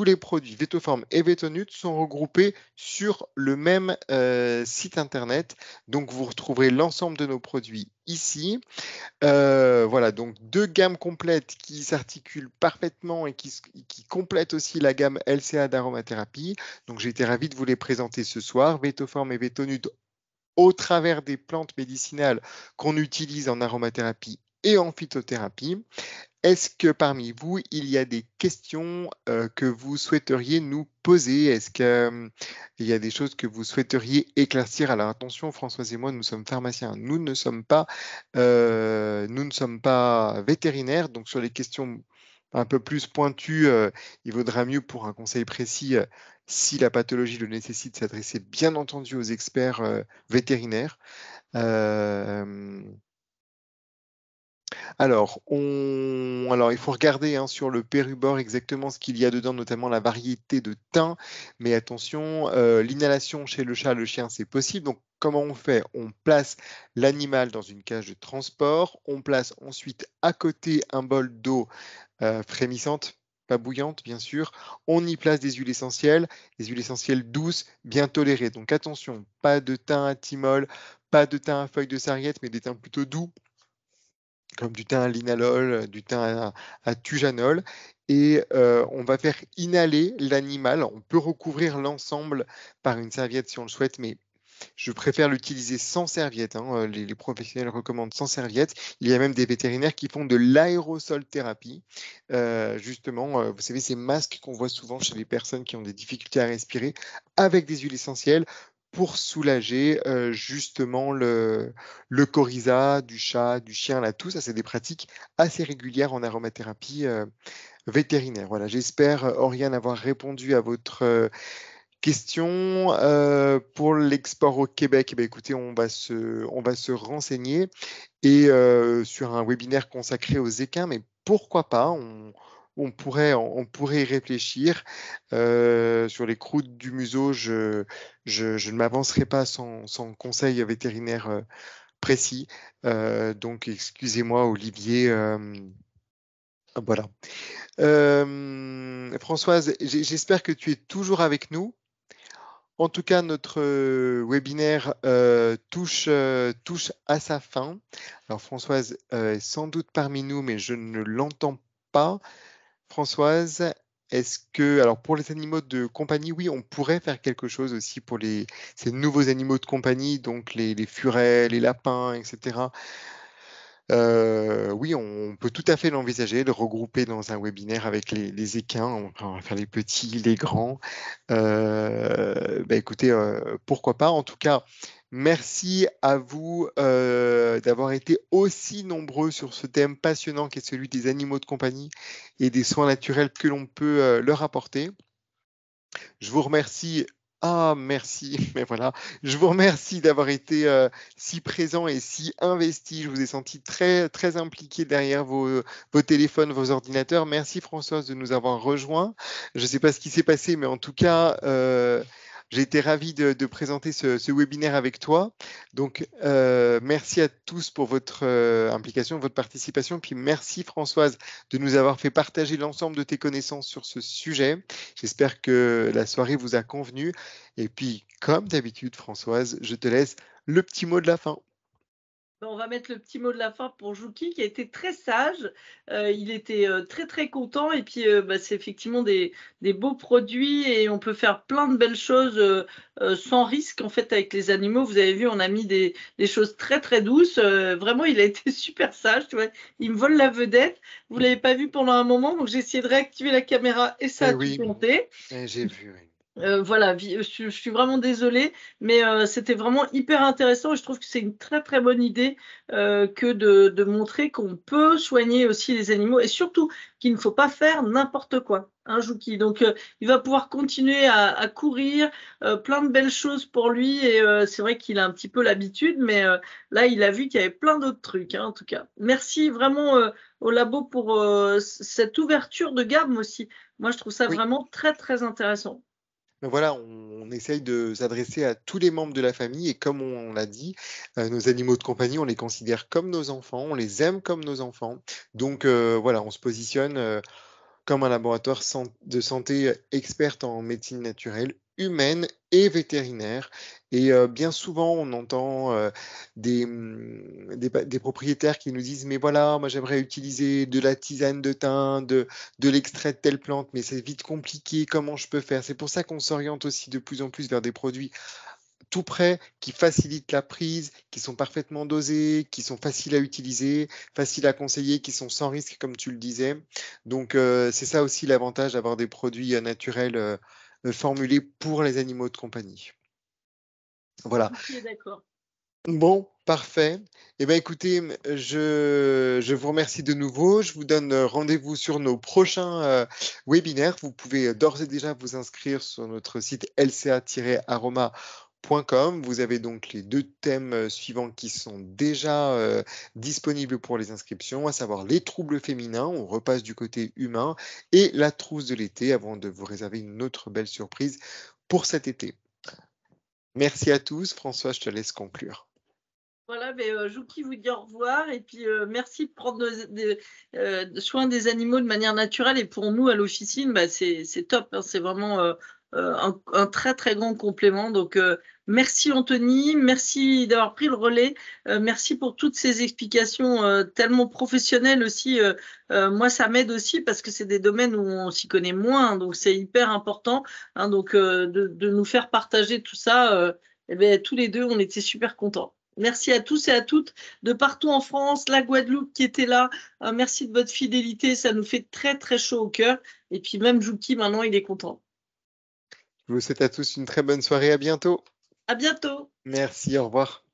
les produits Vétoform et Vétonut sont regroupés sur le même site internet. Donc vous retrouverez l'ensemble de nos produits ici. Voilà, donc 2 gammes complètes qui s'articulent parfaitement et qui complètent aussi la gamme LCA d'aromathérapie. Donc j'ai été ravi de vous les présenter ce soir. Vétoform et Vétonut au travers des plantes médicinales qu'on utilise en aromathérapie et en phytothérapie. Est-ce que parmi vous, il y a des questions que vous souhaiteriez nous poser? Est-ce qu'il y a des choses que vous souhaiteriez éclaircir? Alors attention, Françoise et moi, nous sommes pharmaciens, nous ne sommes pas vétérinaires, donc sur les questions un peu plus pointues, il vaudra mieux pour un conseil précis, si la pathologie le nécessite, s'adresser bien entendu aux experts vétérinaires. Alors, il faut regarder hein, sur le pérubor exactement ce qu'il y a dedans, notamment la variété de thym. Mais attention, l'inhalation chez le chat, le chien, c'est possible. Donc, comment on fait? On place l'animal dans une cage de transport. On place ensuite à côté un bol d'eau frémissante, pas bouillante, bien sûr. On y place des huiles essentielles douces, bien tolérées. Donc, attention, pas de thym à thymol, pas de thym à feuilles de sarriette, mais des thym plutôt doux comme du thym à linalol, du thym à thujanol. Et on va faire inhaler l'animal. On peut recouvrir l'ensemble par une serviette si on le souhaite, mais je préfère l'utiliser sans serviette, hein. Les professionnels recommandent sans serviette. Il y a même des vétérinaires qui font de l'aérosol thérapie. Justement, vous savez, ces masques qu'on voit souvent chez les personnes qui ont des difficultés à respirer avec des huiles essentielles pour soulager justement le coryza du chat, du chien, là, tout ça, c'est des pratiques assez régulières en aromathérapie vétérinaire. Voilà, j'espère, Oriane, avoir répondu à votre question. Pour l'export au Québec, eh bien, écoutez, on va se renseigner et sur un webinaire consacré aux équins, mais pourquoi pas, on pourrait y réfléchir. Sur les croûtes du museau, je ne m'avancerai pas sans conseil vétérinaire précis. Donc, excusez-moi, Olivier. Voilà. Françoise, j'espère que tu es toujours avec nous. En tout cas, notre webinaire touche à sa fin. Alors, Françoise est sans doute parmi nous, mais je ne l'entends pas. Françoise, est-ce que, alors pour les animaux de compagnie, oui, on pourrait faire quelque chose aussi pour ces nouveaux animaux de compagnie, donc les furets, les lapins, etc. Oui, on peut tout à fait l'envisager, de regrouper dans un webinaire avec les équins. On va faire les petits, les grands. Bah, écoutez, pourquoi pas. En tout cas, merci à vous d'avoir été aussi nombreux sur ce thème passionnant qui est celui des animaux de compagnie et des soins naturels que l'on peut leur apporter. Je vous remercie. Ah, merci. Mais voilà, je vous remercie d'avoir été si présent et si investi. Je vous ai senti très, très impliqué derrière vos téléphones, vos ordinateurs. Merci Françoise de nous avoir rejoints. Je ne sais pas ce qui s'est passé, mais en tout cas, j'ai été ravi de présenter ce webinaire avec toi. Donc, merci à tous pour votre implication, votre participation. Puis merci Françoise de nous avoir fait partager l'ensemble de tes connaissances sur ce sujet. J'espère que la soirée vous a convenu. Et puis, comme d'habitude, Françoise, je te laisse le petit mot de la fin. On va mettre le petit mot de la fin pour Jouki qui a été très sage. Il était très très content et puis c'est effectivement des beaux produits et on peut faire plein de belles choses sans risque en fait avec les animaux. Vous avez vu, on a mis des choses très très douces. Vraiment, il a été super sage. Tu vois, il me vole la vedette. Vous l'avez pas vu pendant un moment, donc j'ai essayé de réactiver la caméra et ça Eh a tout oui, planté. j'ai vu. Oui. Voilà, je suis vraiment désolée, mais c'était vraiment hyper intéressant et je trouve que c'est une très très bonne idée que de montrer qu'on peut soigner aussi les animaux et surtout qu'il ne faut pas faire n'importe quoi, hein, Jouki. Donc il va pouvoir continuer à courir, plein de belles choses pour lui et c'est vrai qu'il a un petit peu l'habitude, mais là il a vu qu'il y avait plein d'autres trucs, hein, en tout cas. Merci vraiment au labo pour cette ouverture de gamme aussi. Moi je trouve ça Oui. vraiment très très intéressant. Mais voilà, on essaye de s'adresser à tous les membres de la famille et comme on l'a dit, nos animaux de compagnie, on les considère comme nos enfants, on les aime comme nos enfants. Donc voilà, on se positionne comme un laboratoire de santé experte en médecine naturelle, humaine et vétérinaire. Et bien souvent, on entend des propriétaires qui nous disent, mais voilà, moi j'aimerais utiliser de la tisane de thym, de l'extrait de telle plante, mais c'est vite compliqué, comment je peux faire? C'est pour ça qu'on s'oriente aussi de plus en plus vers des produits tout prêts, qui facilitent la prise, qui sont parfaitement dosés, qui sont faciles à utiliser, faciles à conseiller, qui sont sans risque, comme tu le disais. Donc, c'est ça aussi l'avantage d'avoir des produits naturels formulés pour les animaux de compagnie. Voilà. Ok, d'accord. Bon, parfait. Eh bien, écoutez, je vous remercie de nouveau. Je vous donne rendez-vous sur nos prochains webinaires. Vous pouvez d'ores et déjà vous inscrire sur notre site lca-aroma.com. Vous avez donc les deux thèmes suivants qui sont déjà disponibles pour les inscriptions, à savoir les troubles féminins, on repasse du côté humain, et la trousse de l'été, avant de vous réserver une autre belle surprise pour cet été. Merci à tous. François, je te laisse conclure. Voilà, Jouki vous dit au revoir et puis merci de prendre soin des animaux de manière naturelle et pour nous à l'officine, c'est top, hein, c'est vraiment un très très grand complément. Donc merci Anthony, merci d'avoir pris le relais, merci pour toutes ces explications tellement professionnelles aussi. Moi ça m'aide aussi parce que c'est des domaines où on s'y connaît moins, hein, donc c'est hyper important, hein, donc de nous faire partager tout ça. Tous les deux on était super contents. Merci à tous et à toutes de partout en France, la Guadeloupe qui était là. Merci de votre fidélité, ça nous fait très très chaud au cœur. Et puis même Jouki, maintenant, il est content. Je vous souhaite à tous une très bonne soirée. À bientôt. À bientôt. Merci, au revoir.